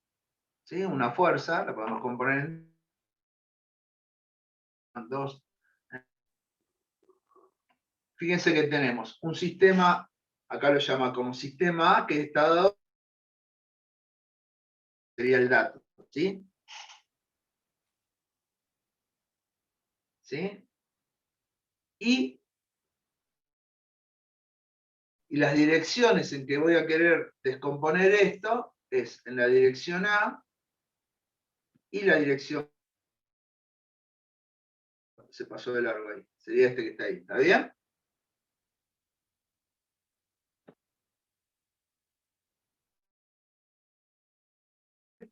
¿Sí? Una fuerza la podemos componer en 2. Fíjense que tenemos un sistema, acá lo llama como sistema A, que está dado, sería el dato, ¿sí? ¿Sí? Y las direcciones en que voy a querer descomponer esto es en la dirección A y la dirección, se pasó de largo ahí, sería este que está ahí, ¿está bien?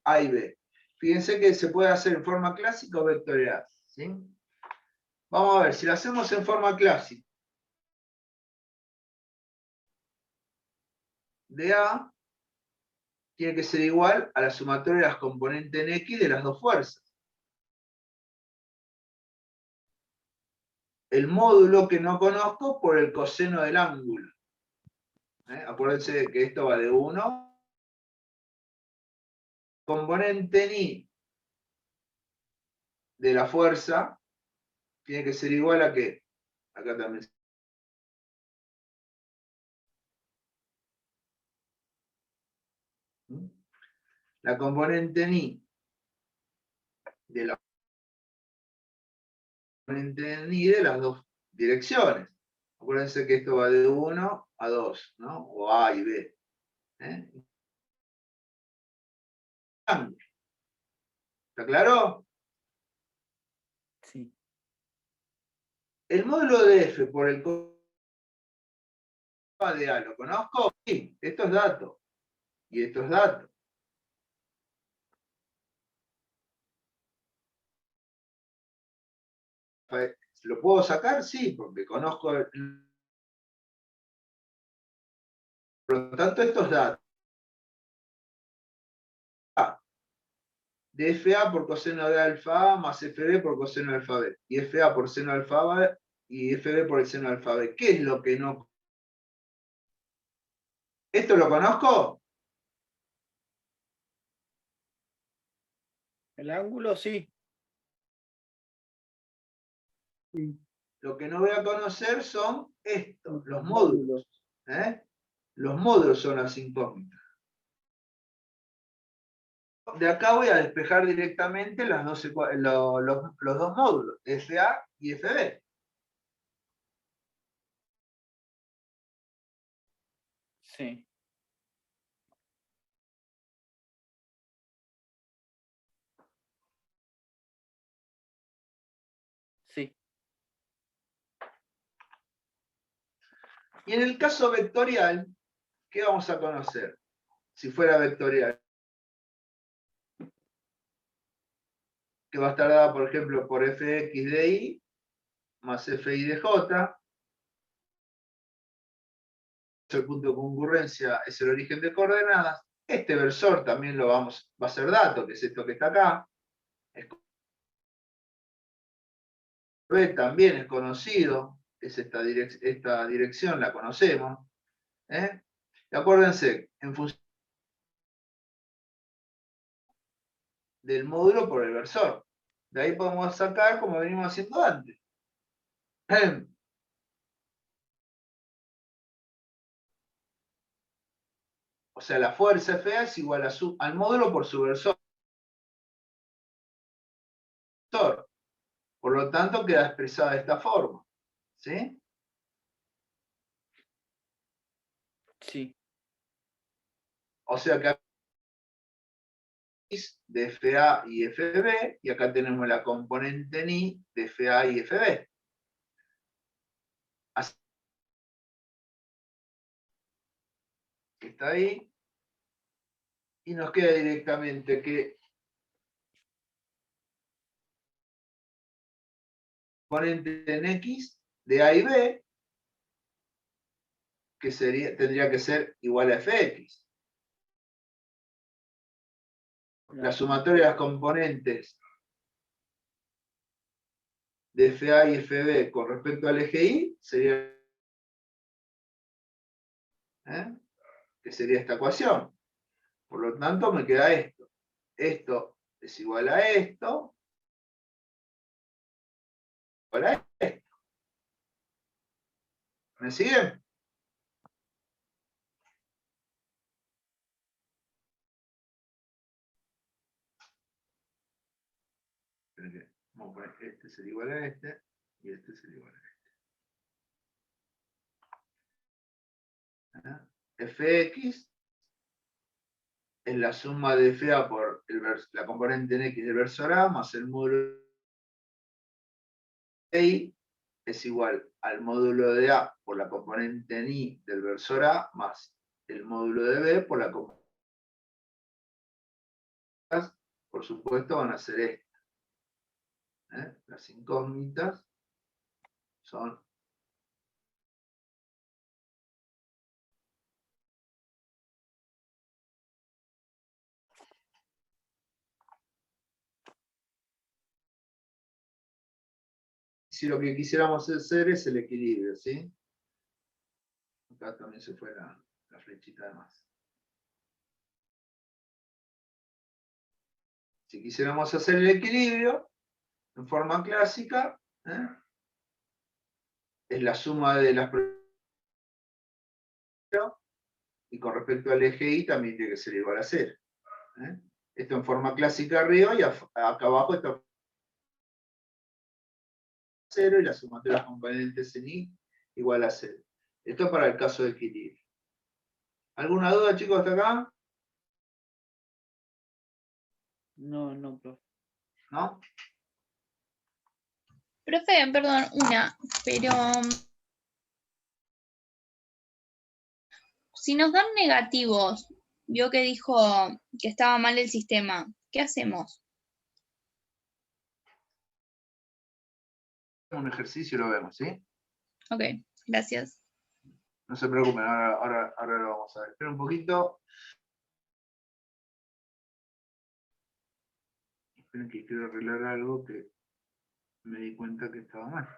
A y B. Fíjense que se puede hacer en forma clásica o vectorial, ¿sí? Vamos a ver, si lo hacemos en forma clásica, de A tiene que ser igual a la sumatoria de las componentes en X de las 2 fuerzas. El módulo que no conozco por el coseno del ángulo. Acuérdense que esto va de 1. Componente en I de la fuerza tiene que ser igual a ¿qué? Acá también. La componente en I de la componente en I de las 2 direcciones. Acuérdense que esto va de 1 a 2, ¿no? O A y B. ¿Está claro?
Sí.
El módulo de F por el de A, ¿lo conozco? Sí, esto es dato. Y esto es dato. ¿Lo puedo sacar? Sí, porque conozco. Por lo tanto, esto es dato. De FA por coseno de alfa A más FB por coseno de alfa B. Y FA por seno de alfa B y FB por el seno de alfa B. ¿Qué es lo que no? ¿Esto lo conozco?
El ángulo sí.
Lo que no voy a conocer son estos, los módulos. ¿Eh? Los módulos son las incógnitas. De acá voy a despejar directamente las los dos módulos, FA y FB.
Sí. Sí.
Y en el caso vectorial, ¿qué vamos a conocer? Si fuera vectorial. Que va a estar dada, por ejemplo, por fx de y más fi de j. El punto de concurrencia es el origen de coordenadas. Este versor también va a ser dato, que es esto que está acá. B también es conocido, es esta dirección, la conocemos. ¿Eh? Y acuérdense, en función del módulo por el versor. De ahí podemos sacar como venimos haciendo antes. O sea, la fuerza FA es igual al módulo por su versor. Por lo tanto, queda expresada de esta forma. ¿Sí?
Sí.
O sea que acá de FA y FB, y acá tenemos la componente ni de FA y FB. Así que está ahí. Y nos queda directamente que componente en X de A y B, que tendría que ser igual a Fx. La sumatoria de las componentes de FA y FB con respecto al eje Y sería, que sería esta ecuación. Por lo tanto, me queda esto. Esto es igual a esto, igual a esto. ¿Me siguen? Vamos a poner este sería igual a este y este sería igual a este. Fx es la suma de FA por la componente en X del versor A más el módulo de Y es igual al módulo de A por la componente en Y del versor A más el módulo de B por la componente. Por supuesto van a ser estas. Las incógnitas son si lo que quisiéramos hacer es el equilibrio, ¿sí? Acá también se fue la flechita de más. Si quisiéramos hacer el equilibrio en forma clásica, es la suma de las y con respecto al eje Y también tiene que ser igual a 0. Esto en forma clásica arriba y acá abajo está 0 y la suma de las componentes en Y igual a 0. Esto es para el caso de equilibrio. ¿Alguna duda, chicos, hasta acá?
No, profe.
¿No?
Profe, perdón, pero si nos dan negativos, vio que dijo que estaba mal el sistema, ¿qué hacemos?
Un ejercicio y lo vemos, ¿sí?
Ok, gracias.
No se preocupen, ahora lo vamos a ver. Espera un poquito. Esperen que quiero arreglar algo que me di cuenta que estaba mal.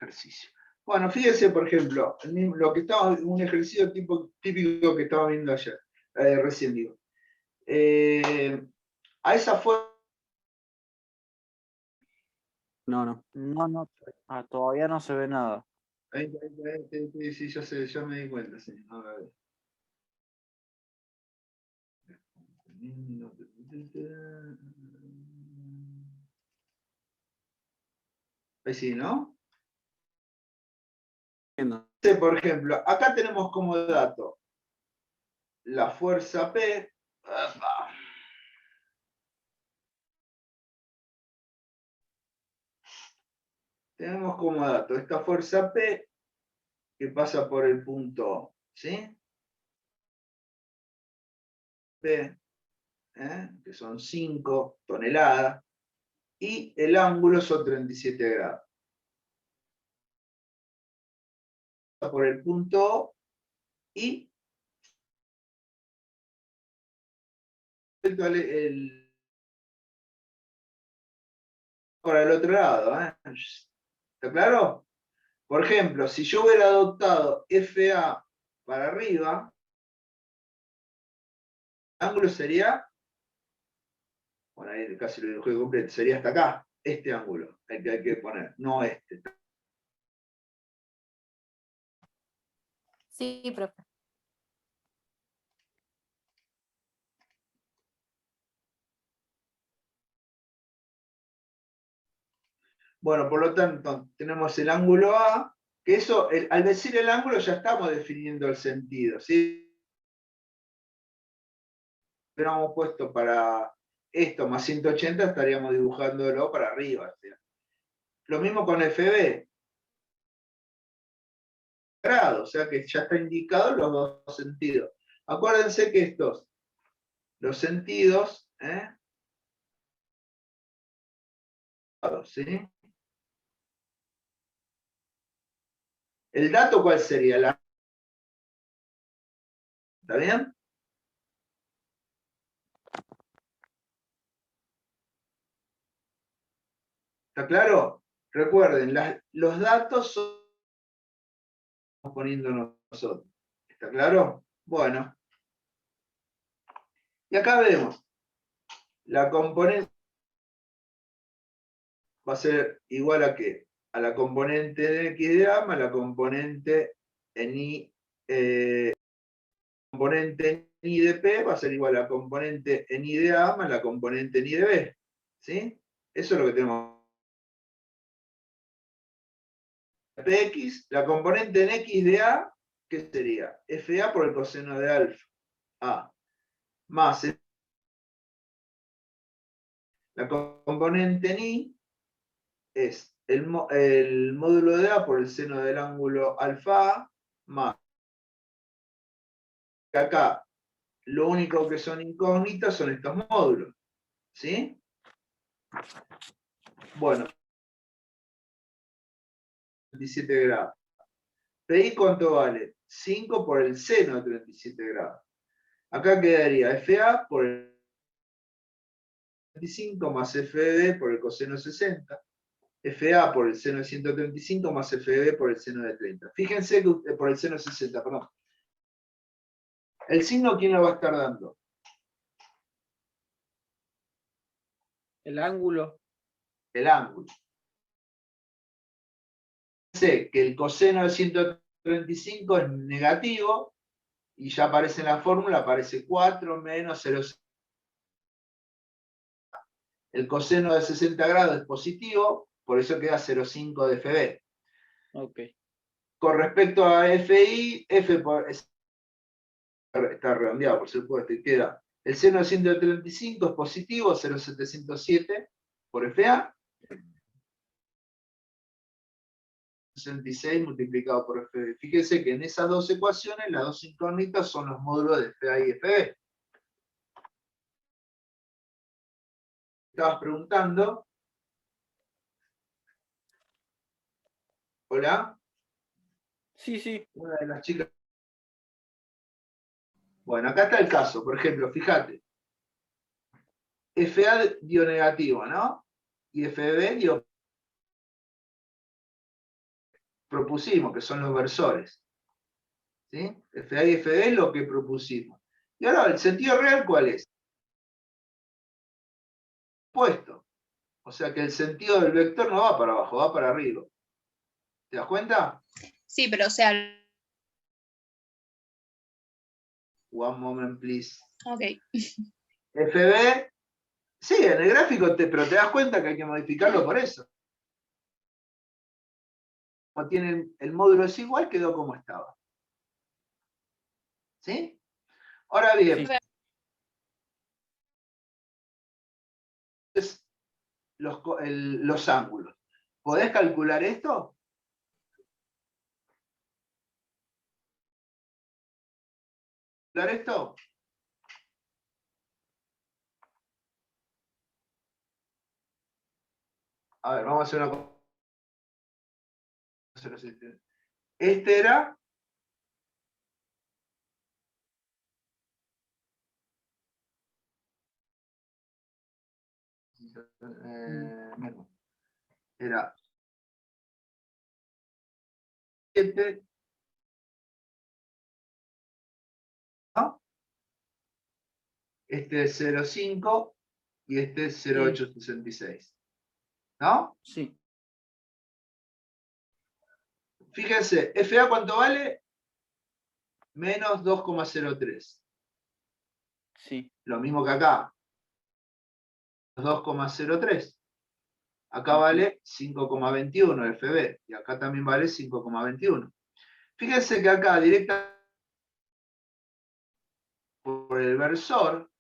ejercicio. Bueno, fíjense, por ejemplo, lo que estamos, un ejercicio típico que estaba viendo ayer, recién digo. A esa fuerza.
No, todavía no se ve nada.
Sí, yo sé, yo me di cuenta, sí. A ver. Ahí sí, ¿no? Por ejemplo, acá tenemos como dato la fuerza P. Tenemos como dato esta fuerza P que pasa por el punto, ¿sí? P, que son 5 toneladas, y el ángulo son 37 grados. Pasa por el punto O y para el otro lado. ¿Está claro? Por ejemplo, si yo hubiera adoptado FA para arriba, el ángulo sería, bueno, ahí casi lo dibujé completo, sería hasta acá, este ángulo, el que hay que poner, no este.
Sí, profe.
Bueno, por lo tanto, tenemos el ángulo A, que eso, al decir el ángulo ya estamos definiendo el sentido, ¿sí? Si hubiéramos puesto para esto más 180, estaríamos dibujándolo para arriba. ¿Sí? Lo mismo con FB. O sea que ya está indicado los dos sentidos. Acuérdense que los sentidos, ¿sí? ¿El dato cuál sería? ¿Está bien? ¿Está claro? Recuerden, los datos son poniendo nosotros. ¿Está claro? Bueno. Y acá vemos. La componente va a ser igual a ¿qué? A la componente de X de A más la componente en I. Componente en I de P va a ser igual a la componente en I de A más la componente en I de B. ¿Sí? Eso es lo que tenemos. Px, la componente en X de A, ¿qué sería? FA por el coseno de alfa A. Más la componente en I es el módulo de A por el seno del ángulo alfa A más. Acá lo único que son incógnitas son estos módulos. ¿Sí? Bueno. 37 grados. PI ¿cuánto vale? 5 por el seno de 37 grados. Acá quedaría FA por el 35 más FB por el coseno de 60. FA por el seno de 135 más FB por el seno de 30. Fíjense que por el seno de 60, perdón. ¿El signo quién lo va a estar dando?
El ángulo.
El ángulo. Sé que el coseno de 135 es negativo y ya aparece en la fórmula, aparece 4 menos 0. El coseno de 60 grados es positivo, por eso queda 0,5 de FB.
Ok.
Con respecto a FI, está redondeado, por supuesto, y queda el seno de 135 es positivo, 0,707 por FA. 66 multiplicado por FB. Fíjense que en esas dos ecuaciones, las dos incógnitas son los módulos de FA y FB. Estabas preguntando. ¿Hola?
Sí.
Una de las chicas. Bueno, acá está el caso, por ejemplo, fíjate. FA dio negativo, ¿no? Y FB dio. propusimos, que son los versores. ¿Sí? FA y FB es lo que propusimos. Y ahora, ¿el sentido real cuál es? Puesto. O sea que el sentido del vector no va para abajo, va para arriba. ¿Te das cuenta?
Sí, pero o sea,
One moment, please.
ok.
FB, sí, en el gráfico, pero te das cuenta que hay que modificarlo por eso. Como tiene el módulo es igual, quedó como estaba. ¿Sí? Ahora bien, los ángulos. ¿Podés calcular esto? ¿Calcular esto? A ver, vamos a hacer una cosa. Este era era 7, ¿no? Este es 0,5 y este es 0,866. ¿No?
Sí,
Fíjense, FA ¿cuánto vale? Menos 2,03.
sí.
Lo mismo que acá. 2,03. Acá vale 5,21 FB. Y acá también vale 5,21. Fíjense que acá directamente por el versor,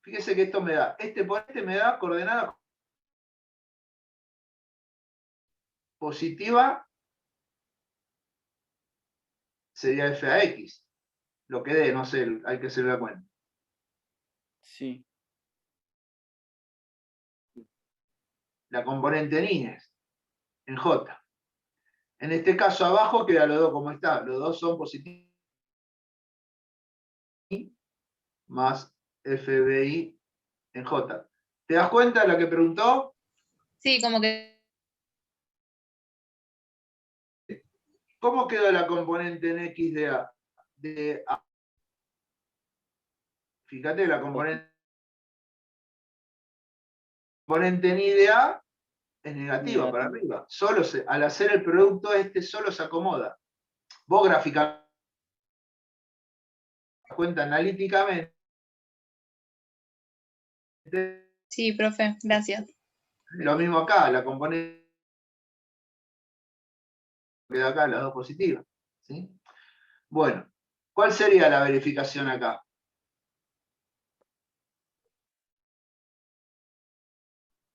fíjense que esto me da, este por este me da coordenada positiva, sería FAX. Lo que dé, no sé, hay que hacer la cuenta.
Sí,
La componente en I en J. En este caso abajo queda los dos como está. Los dos son positivos más FBI en J. ¿Te das cuenta de la que preguntó?
Sí, como que
¿Cómo quedó la componente en X de A? Fíjate, la componente en Y de A es negativa para arriba. Solo al hacer el producto este solo se acomoda. Vos gráficamente cuenta analíticamente.
sí, profe, gracias.
Lo mismo acá, la componente queda acá, las dos positivas. ¿Sí? Bueno, ¿cuál sería la verificación acá?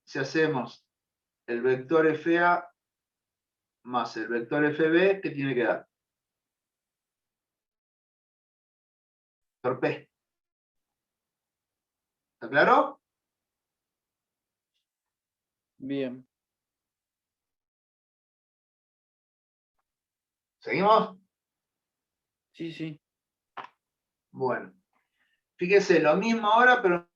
Si hacemos el vector FA más el vector FB, ¿qué tiene que dar? Vector P. ¿Está claro?
bien.
¿Seguimos?
Sí, sí.
Bueno. Fíjese, lo mismo ahora, pero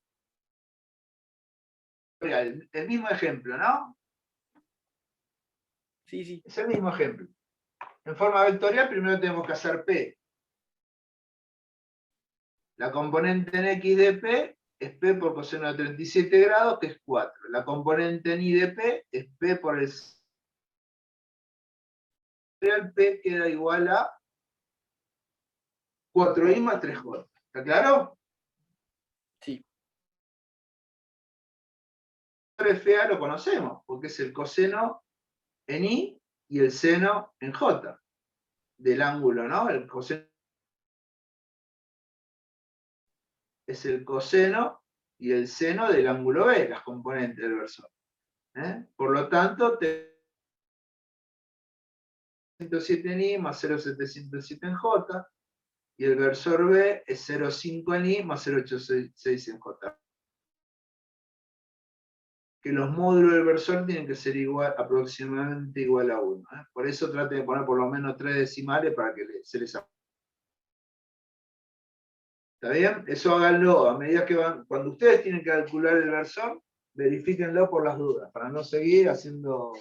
el mismo ejemplo, ¿no?
Sí, sí.
Es el mismo ejemplo. En forma vectorial, primero tenemos que hacer P. La componente en X de P es P por coseno de 37 grados, que es 4. La componente en Y de P es P por el real, P queda igual a 4i más 3j. ¿Está claro?
Sí.
El FA lo conocemos, porque es el coseno en I y el seno en J del ángulo, ¿no? El coseno es el coseno y el seno del ángulo B, las componentes del versor. Por lo tanto, 107 en I más 0,707 en J, y el versor B es 0,5 en I más 0,866 en J. Que los módulos del versor tienen que ser aproximadamente igual a 1. Por eso trate de poner por lo menos 3 decimales para que se les ¿está bien? Eso háganlo a medida que van. Cuando ustedes tienen que calcular el versor, verifíquenlo por las dudas, para no seguir haciendo.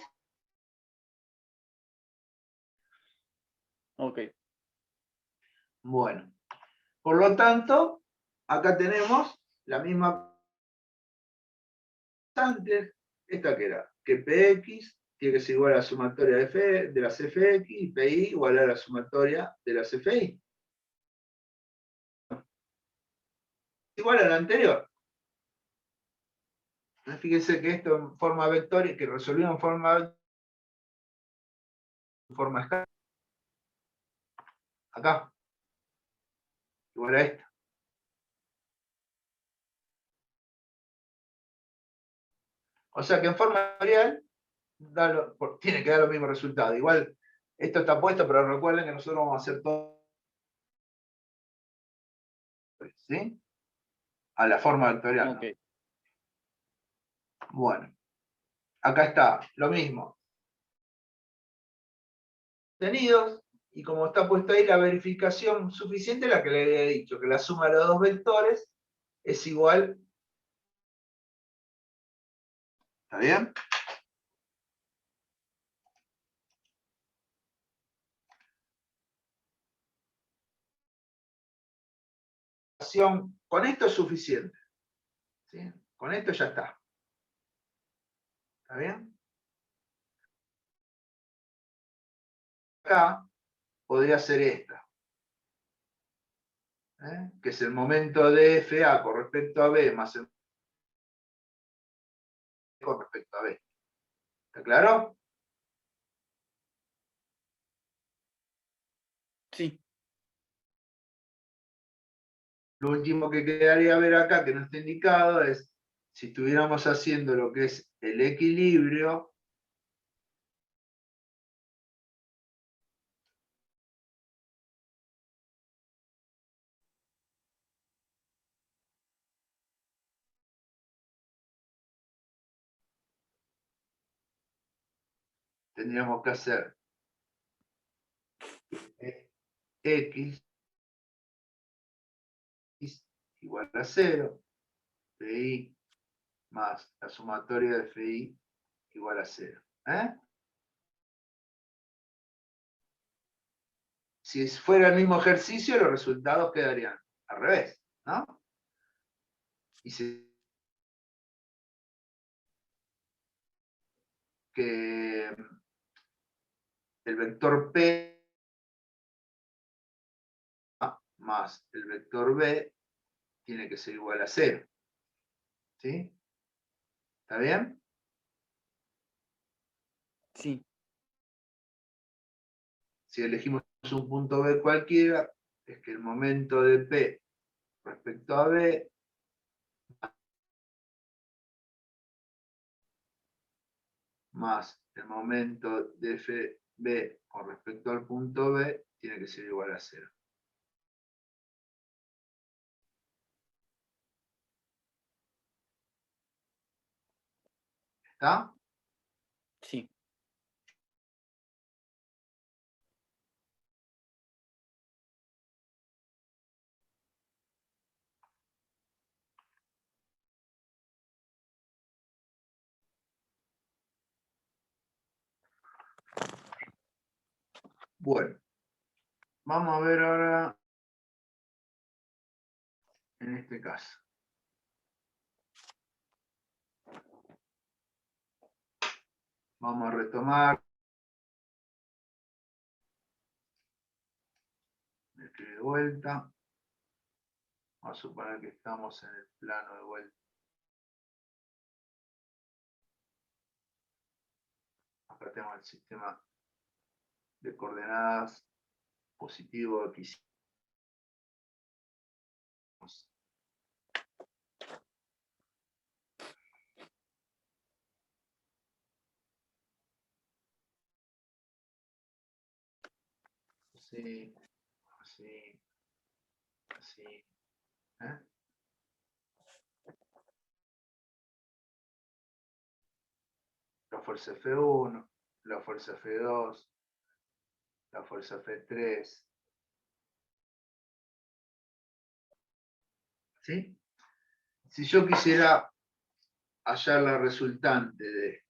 Ok.
Bueno, por lo tanto, acá tenemos la misma antes, esta que era, que Px tiene que ser igual a la sumatoria de las Fx y Pi igual a la sumatoria de las Fi. Igual a la anterior. Fíjense que esto en forma vectorial, que resolvimos en forma escalar. Acá. Igual a esta. O sea que en forma vectorial tiene que dar los mismos resultados. Igual, esto está puesto, pero recuerden que nosotros vamos a hacer todo, ¿sí? A la forma vectorial.
Ok.
¿No? Bueno, acá está, lo mismo. Contenidos, y como está puesta ahí la verificación suficiente, la que le había dicho, que la suma de los dos vectores es igual. ¿Está bien? Con esto es suficiente. ¿Sí? Con esto ya está. ¿Está bien? Acá podría ser esta. Que es el momento de FA con respecto a B más el con respecto a B. ¿Está claro?
Sí.
Lo último que quedaría ver acá, que no está indicado, es si estuviéramos haciendo lo que es el equilibrio, tendríamos que hacer X igual a 0, FI más la sumatoria de FI igual a 0. Si fuera el mismo ejercicio, los resultados quedarían al revés, ¿no? Y que el vector P más el vector B tiene que ser igual a 0. ¿Sí? ¿Está bien?
Sí.
Si elegimos un punto B cualquiera, es que el momento de P respecto a B más el momento de FB con respecto al punto B tiene que ser igual a 0. ¿Está?
Sí.
Bueno, vamos a ver ahora en este caso. Vamos a retomar. De vuelta. Vamos a suponer que estamos en el plano de vuelta. Acá tenemos el sistema de coordenadas positivo X. Así, así, así. La fuerza F1, la fuerza F2, la fuerza F3. ¿Sí? Si yo quisiera hallar la resultante de esto,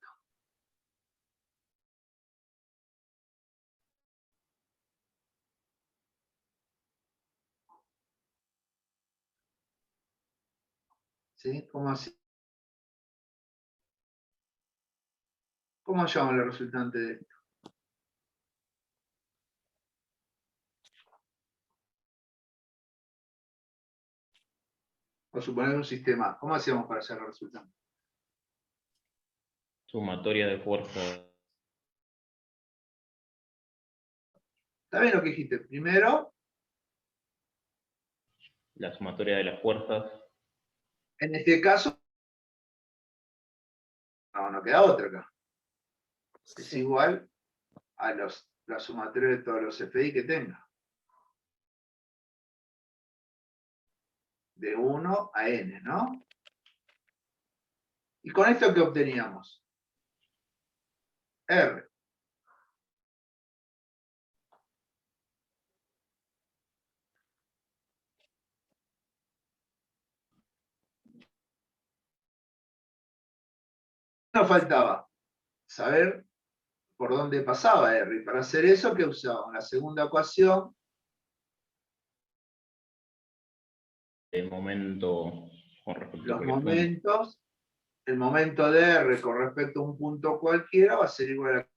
¿Sí? ¿Cómo así? ¿Cómo llamamos la resultante de esto? O suponer un sistema A. ¿Cómo hacíamos para hallar la resultante?
Sumatoria de fuerzas.
¿Está bien lo que dijiste? Primero,
La sumatoria de las fuerzas.
en este caso, no queda otra acá. Es igual a la sumatoria de todos los FI que tenga. De 1 a n, ¿no? ¿Y con esto qué obteníamos? R. Nos faltaba saber por dónde pasaba R. Y para hacer eso, ¿qué usábamos? La segunda ecuación.
El momento con respecto a
Los
cualquier punto.
momentos. El momento de R con respecto a un punto cualquiera va a ser igual a...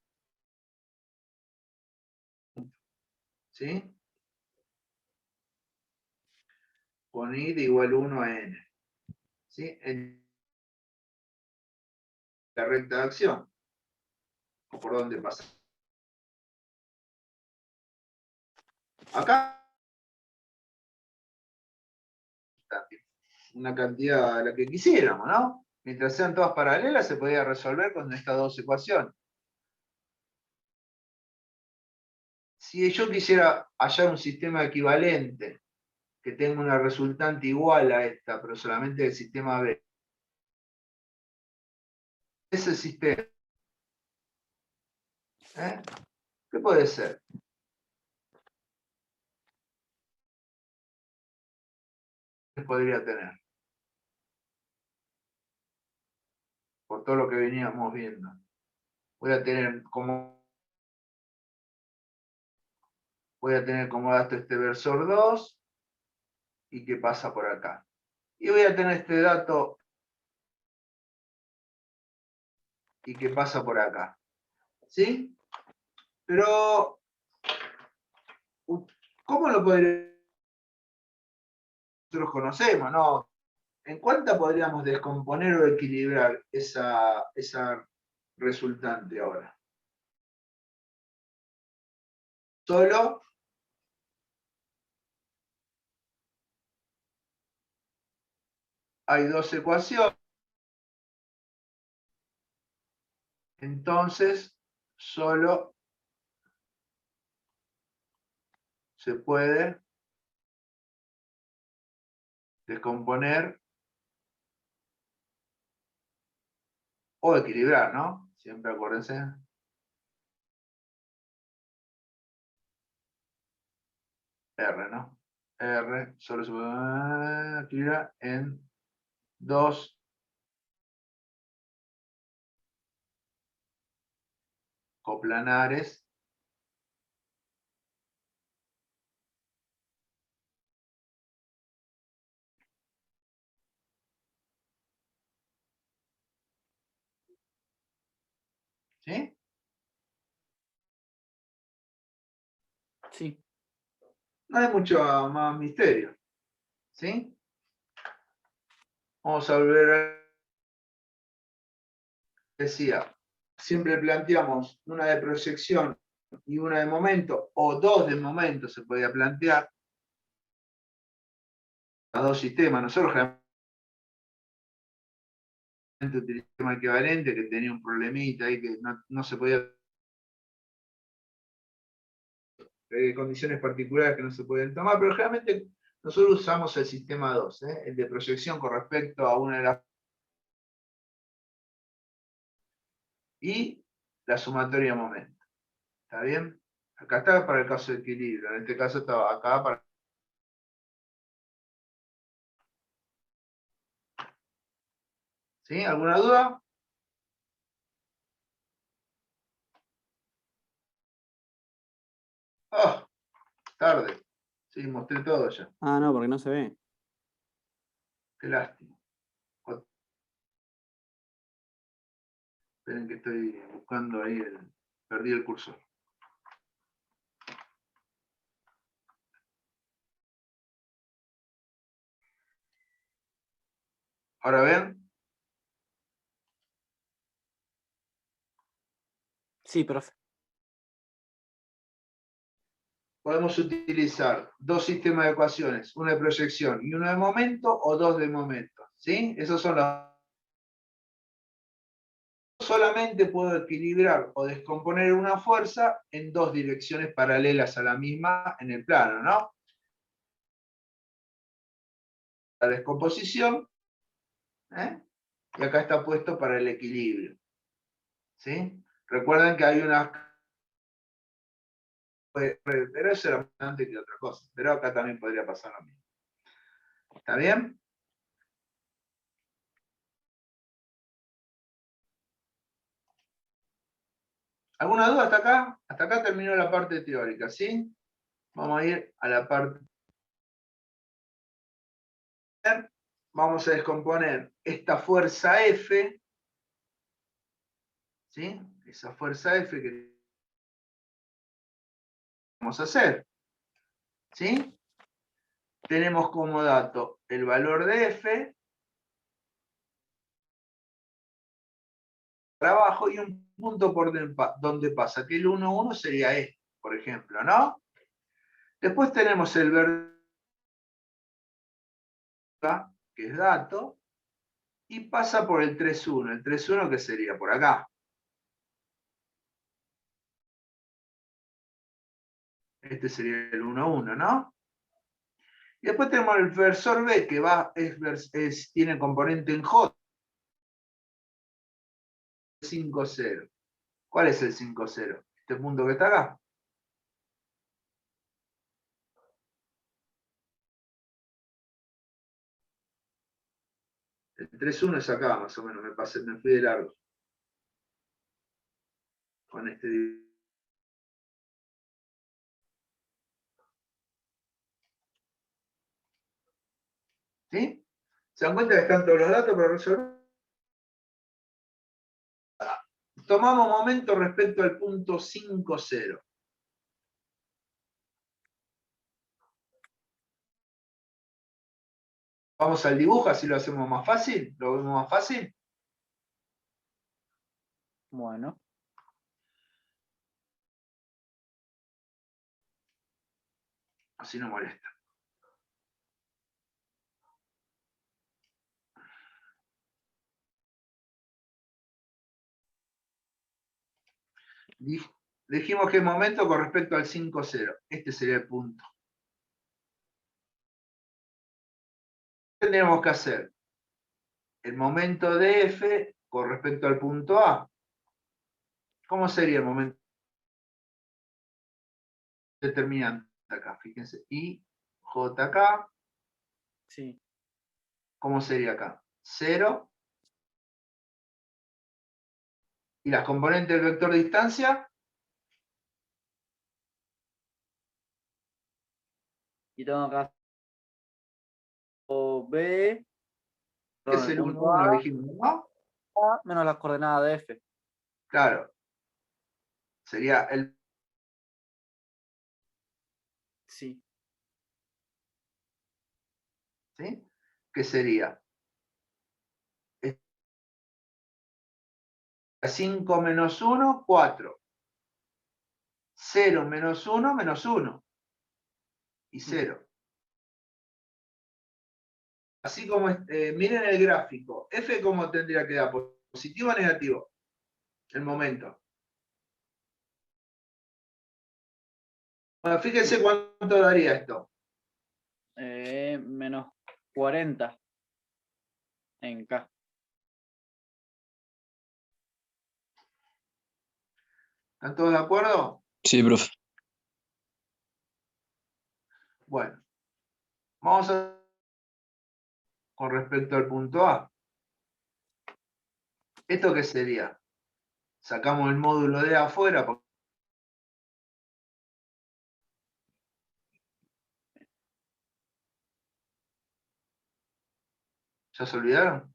¿Sí? Con I de igual 1 a n. ¿Sí? En la recta de acción. O por dónde pasa. Acá una cantidad a la que quisiéramos, ¿no? Mientras sean todas paralelas, se podía resolver con estas dos ecuaciones. Si yo quisiera hallar un sistema equivalente que tenga una resultante igual a esta, pero solamente del sistema B, ese sistema, ¿eh? ¿Qué puede ser? ¿Qué podría tener? Por todo lo que veníamos viendo. Voy a tener como dato este versor 2 y qué pasa por acá. Y voy a tener este dato y qué pasa por acá. ¿Sí? Pero, ¿cómo lo podríamos? Nosotros conocemos, ¿no? ¿En cuánta podríamos descomponer o equilibrar esa resultante ahora? Solo hay dos ecuaciones. Entonces, solo se puede descomponer o equilibrar, ¿no? Siempre acuérdense. R, ¿no? R solo se puede equilibrar en dos coplanares ¿sí?
Sí.
No hay mucho más misterio, ¿sí? Vamos a volver a... Decía, siempre planteamos una de proyección y una de momento, o dos de momento se podía plantear, los dos sistemas. Nosotros generalmente utilizamos un sistema equivalente que tenía un problemita ahí que no se podía... condiciones particulares que no se pueden tomar, pero generalmente nosotros usamos el sistema 2, el de proyección con respecto a una de las... y la sumatoria de momento. ¿Está bien? Acá está para el caso de equilibrio, en este caso estaba acá para... ¿Sí? ¿Alguna duda? Oh, tarde. Sí, mostré todo ya.
Ah, no, porque no se ve.
Qué lástima. Esperen que estoy buscando ahí perdí el cursor. Ahora ven,
Sí, profe.
podemos utilizar dos sistemas de ecuaciones, uno de proyección y uno de momento, o dos de momento, ¿sí? Esos son los... Solamente puedo equilibrar o descomponer una fuerza en dos direcciones paralelas a la misma en el plano, ¿no? La descomposición, ¿eh? Y acá está puesto para el equilibrio, ¿sí? Recuerden que hay unas... Pero eso era más antes que otra cosa, pero acá también podría pasar lo mismo. ¿Está bien? ¿Alguna duda hasta acá? Hasta acá terminó la parte teórica, ¿sí? Vamos a ir a la parte... Vamos a descomponer esta fuerza F, ¿sí? Esa fuerza F que vamos a hacer, ¿sí? Tenemos como dato el valor de F para abajo y un punto por donde pasa, que el 1, 1 sería este, por ejemplo, ¿no? Después tenemos el vector, que es dato, y pasa por el 3, 1. El 3, 1 que sería por acá. Este sería el 1, 1, ¿no? Y después tenemos el versor B, que tiene componente en J, 5, 0. ¿Cuál es el 5, 0? Este punto que está acá. El 3, 1 es acá, más o menos, me fui de largo. Con este... ¿Sí? ¿Se dan cuenta que están todos los datos para resolver? Tomamos momento respecto al punto 5, 0. Vamos al dibujo, así lo hacemos más fácil. ¿Lo vemos más fácil?
Bueno.
Así no molesta. Dijimos que el momento con respecto al 5, 0. Este sería el punto. ¿Qué tenemos que hacer? El momento de F con respecto al punto A. ¿Cómo sería el momento determinante acá? Fíjense, I, J acá.
Sí.
¿Cómo sería acá? 0. ¿Y las componentes del vector de distancia?
Y tengo acá B,
Es
perdón, el
el 1,
punto
1,
A,
dijimos, ¿no?
menos las coordenadas de F.
Claro. Sería el...
Sí.
¿Sí? ¿Qué sería? 5 menos 1, 4. 0 menos 1, menos 1. Y 0. Así como, miren el gráfico. F cómo tendría que dar, positivo o negativo. El momento. Bueno, fíjense cuánto daría esto.
Menos 40 en K.
¿Están todos de acuerdo?
Sí, profe.
Bueno. Vamos a... Con respecto al punto A. ¿Esto qué sería? Sacamos el módulo de afuera. ¿Ya se olvidaron?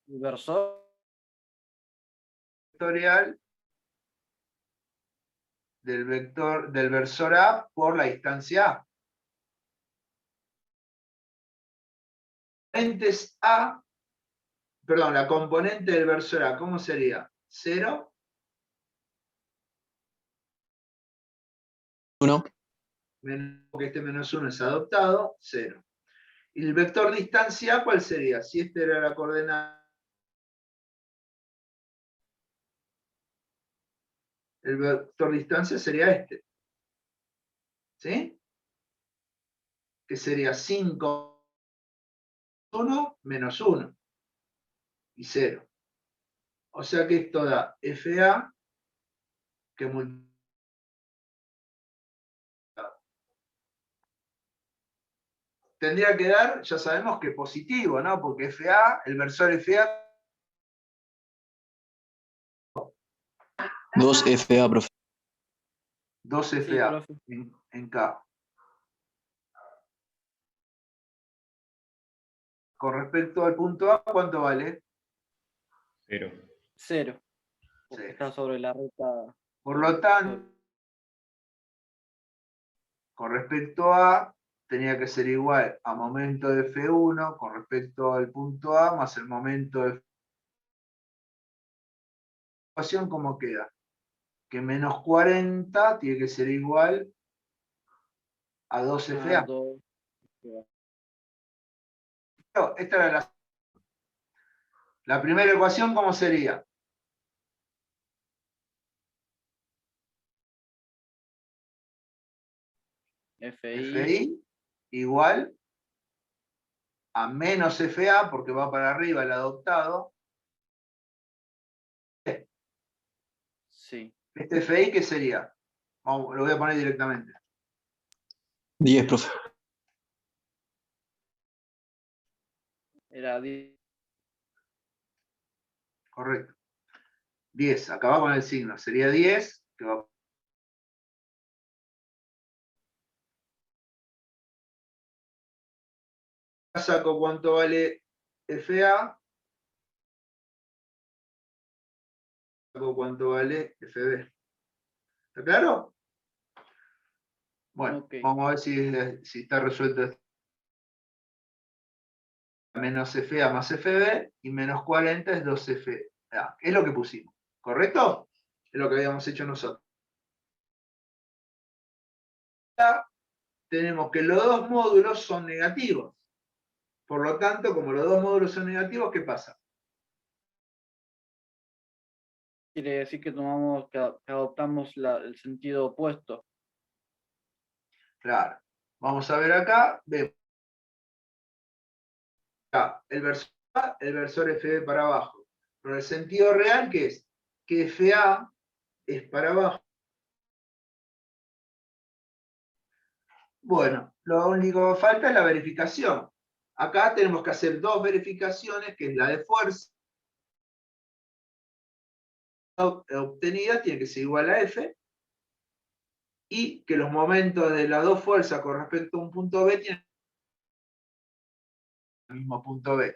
Inversor.
vectorial del vector del versor A por la distancia A. Componentes A, perdón, la componente del versor A, ¿cómo sería? 0,
1,
porque este menos 1 es adoptado, 0. ¿Y el vector distancia A cuál sería? Si esta era la coordenada, el vector distancia sería este. ¿Sí? Que sería 5, 1, menos 1 y 0. O sea que esto da FA que tendría que dar, ya sabemos que positivo, ¿no? Porque FA, el versor FA,
2 FA, profe.
2
Sí,
FA
profe.
en K. Con respecto al punto A, ¿cuánto vale?
0.
0. Porque
Cero.
está sobre la recta.
Por lo tanto, con respecto a, tenía que ser igual a momento de F1 con respecto al punto A más el momento de F1. ¿Cómo queda? Que menos 40 tiene que ser igual a 2 FA.
2.
Esta era la primera ecuación, ¿cómo sería?
FI.
FI igual a menos FA, porque va para arriba el adoptado.
Sí.
Este FI, ¿qué sería? Vamos, lo voy a poner directamente.
10, profe.
Era 10.
Correcto. 10, acá va con el signo. Sería 10, que va. Saco cuánto vale FA. Saco cuánto vale FB. ¿Está claro? Bueno,
Ok.
vamos a ver si está resuelto esto. Menos FA más FB y menos 40 es 2FA. Es lo que pusimos. ¿Correcto? Es lo que habíamos hecho nosotros. Tenemos que los dos módulos son negativos. Por lo tanto, como los dos módulos son negativos, ¿qué pasa?
Quiere decir que tomamos, que adoptamos el sentido opuesto.
Claro. Vamos a ver acá. Vemos acá el versor A, el versor FB para abajo. Pero el sentido real, ¿qué es? Que FA es para abajo. Bueno, lo único que falta es la verificación. Acá tenemos que hacer dos verificaciones, que es la de fuerza obtenida, tiene que ser igual a F, y que los momentos de las dos fuerzas con respecto a un punto B tienen el mismo punto B.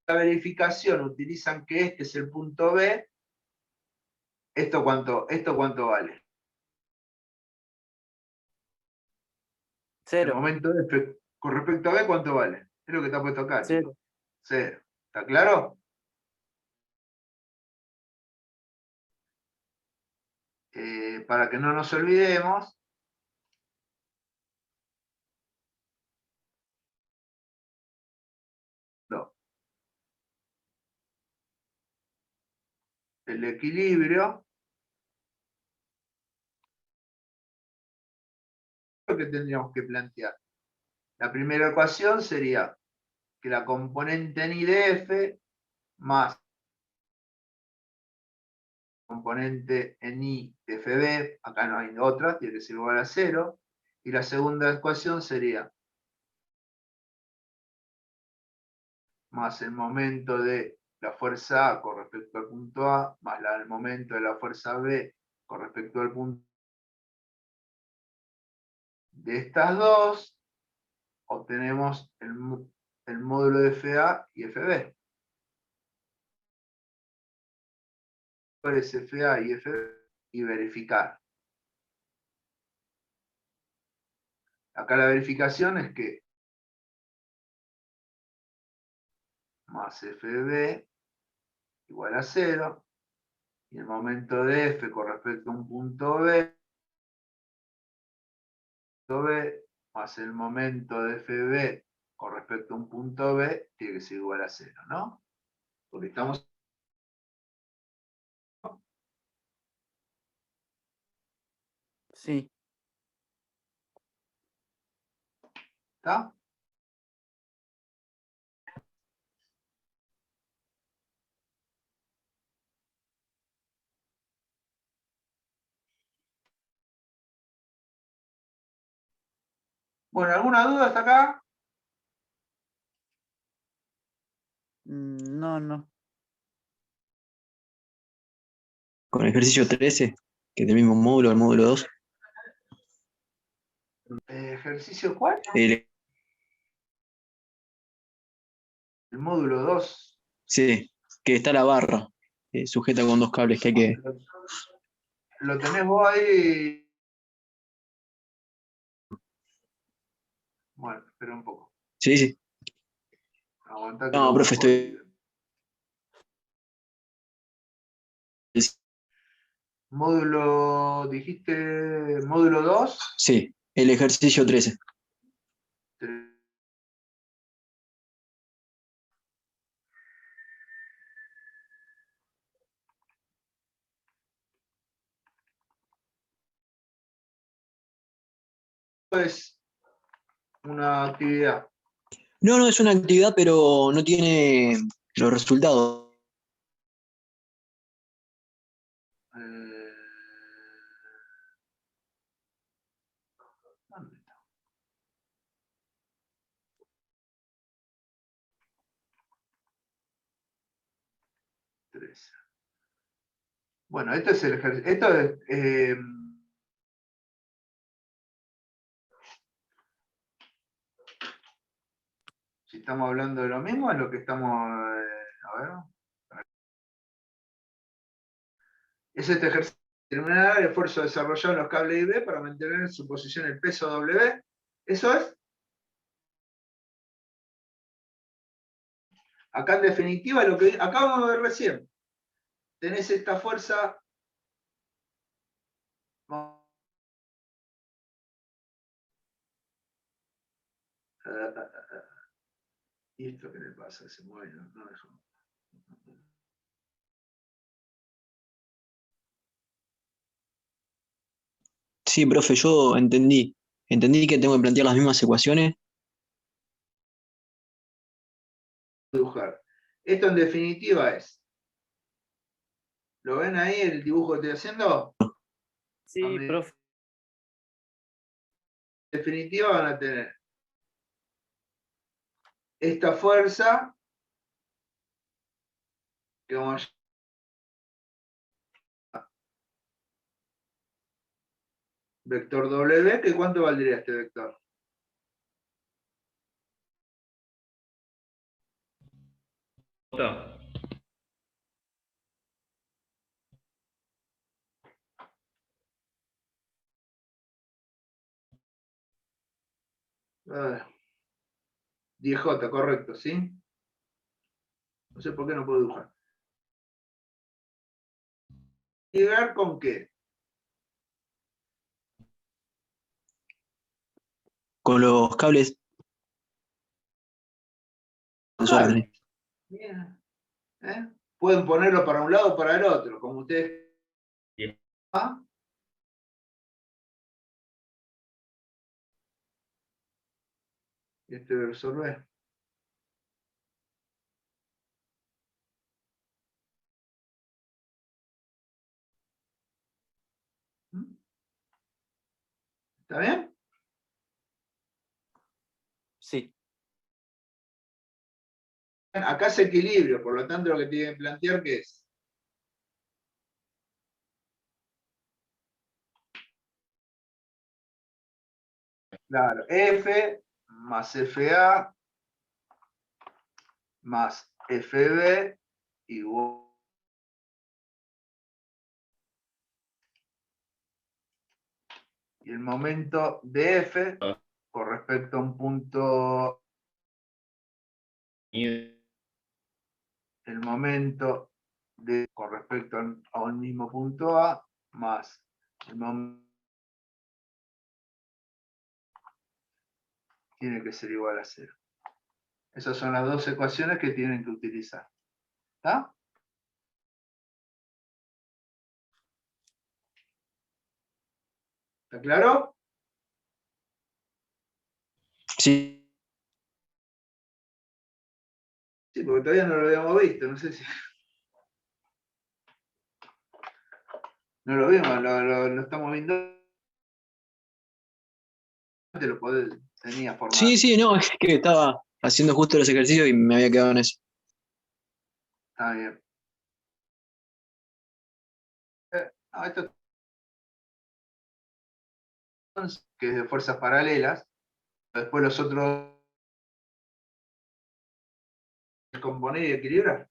La verificación utilizan que este es el punto B. ¿Esto cuánto vale?
0.
El momento de F con respecto a B, ¿cuánto vale? Es lo que está puesto acá.
0.
0. ¿Está claro? Para que no nos olvidemos, el equilibrio, lo que tendríamos que plantear. La primera ecuación sería que la componente ni de F más componente en I de FB, acá no hay otra, tiene que ser igual a 0. Y la segunda ecuación sería más el momento de la fuerza A con respecto al punto A, más el momento de la fuerza B con respecto al punto. De estas dos, obtenemos el módulo de FA y FB. FA y FB y verificar. Acá la verificación es que más FB igual a 0, y el momento de F con respecto a un punto B más el momento de FB con respecto a un punto B tiene que ser igual a 0, ¿no? Porque estamos...
Sí.
¿Está? Bueno, ¿alguna duda hasta acá?
No, no.
Con el ejercicio 13, que es del mismo módulo, el módulo 2.
¿Ejercicio cuál?
El-
El módulo 2.
sí, que está la barra, sujeta con dos cables que hay que...
¿Lo tenés vos ahí? Bueno, espera un poco.
Sí, sí.
Aguantá que
No,
lo
profe,
busco ahí. Módulo, dijiste, módulo 2.
Sí, el ejercicio 13.
Es una actividad.
No, no, es una actividad, pero no tiene los resultados.
Eh, ¿dónde está? 13. Bueno, esto es el ejercicio. Esto es, si estamos hablando de lo mismo, es lo que estamos. A ver. Es este ejercicio. Determinar el esfuerzo desarrollado en los cables IB para mantener en su posición el peso W. ¿Eso es? Acá en definitiva, lo que acabamos de ver recién. Tenés esta fuerza. ¿Y esto qué le pasa? Se mueve, no dejó.
Sí, profe, yo entendí. Entendí que tengo que plantear las mismas ecuaciones.
Dibujar. Esto en definitiva es. ¿Lo ven ahí el dibujo que estoy haciendo?
Sí,
Donde
profe.
en definitiva van a tener esta fuerza que vamos a vector W, que ¿cuánto valdría este vector?
J.
Ah, 10J, correcto, ¿sí? No sé por qué no puedo dibujar. ¿Llegar con qué?
Con los cables.
Vale. Bien. Pueden ponerlo para un lado o para el otro, como ustedes.
Bien.
¿Ah? Este versor B. ¿Está bien?
Sí.
Acá es equilibrio, por lo tanto lo que tienen que plantear que es. Claro, F más FA más FB igual Y el momento de F con respecto a un punto,
Y
el momento de con respecto a un mismo punto A más el momento tiene que ser igual a 0. Esas son las dos ecuaciones que tienen que utilizar. ¿Está? ¿Está claro?
Sí.
Sí, porque todavía no lo habíamos visto, no sé si. No lo vimos, lo estamos viendo. Te lo tenía formado.
Sí, sí, no, es que estaba haciendo justo los ejercicios y me había quedado en eso.
Está bien. Esto que es de fuerzas paralelas. Después los otros componer y equilibrar.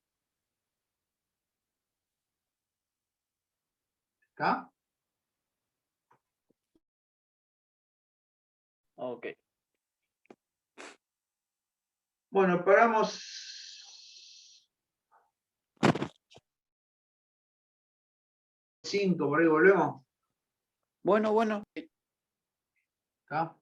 ¿Está?
Ok.
Bueno, paramos 5, por ahí volvemos.
Bueno,
¿Está?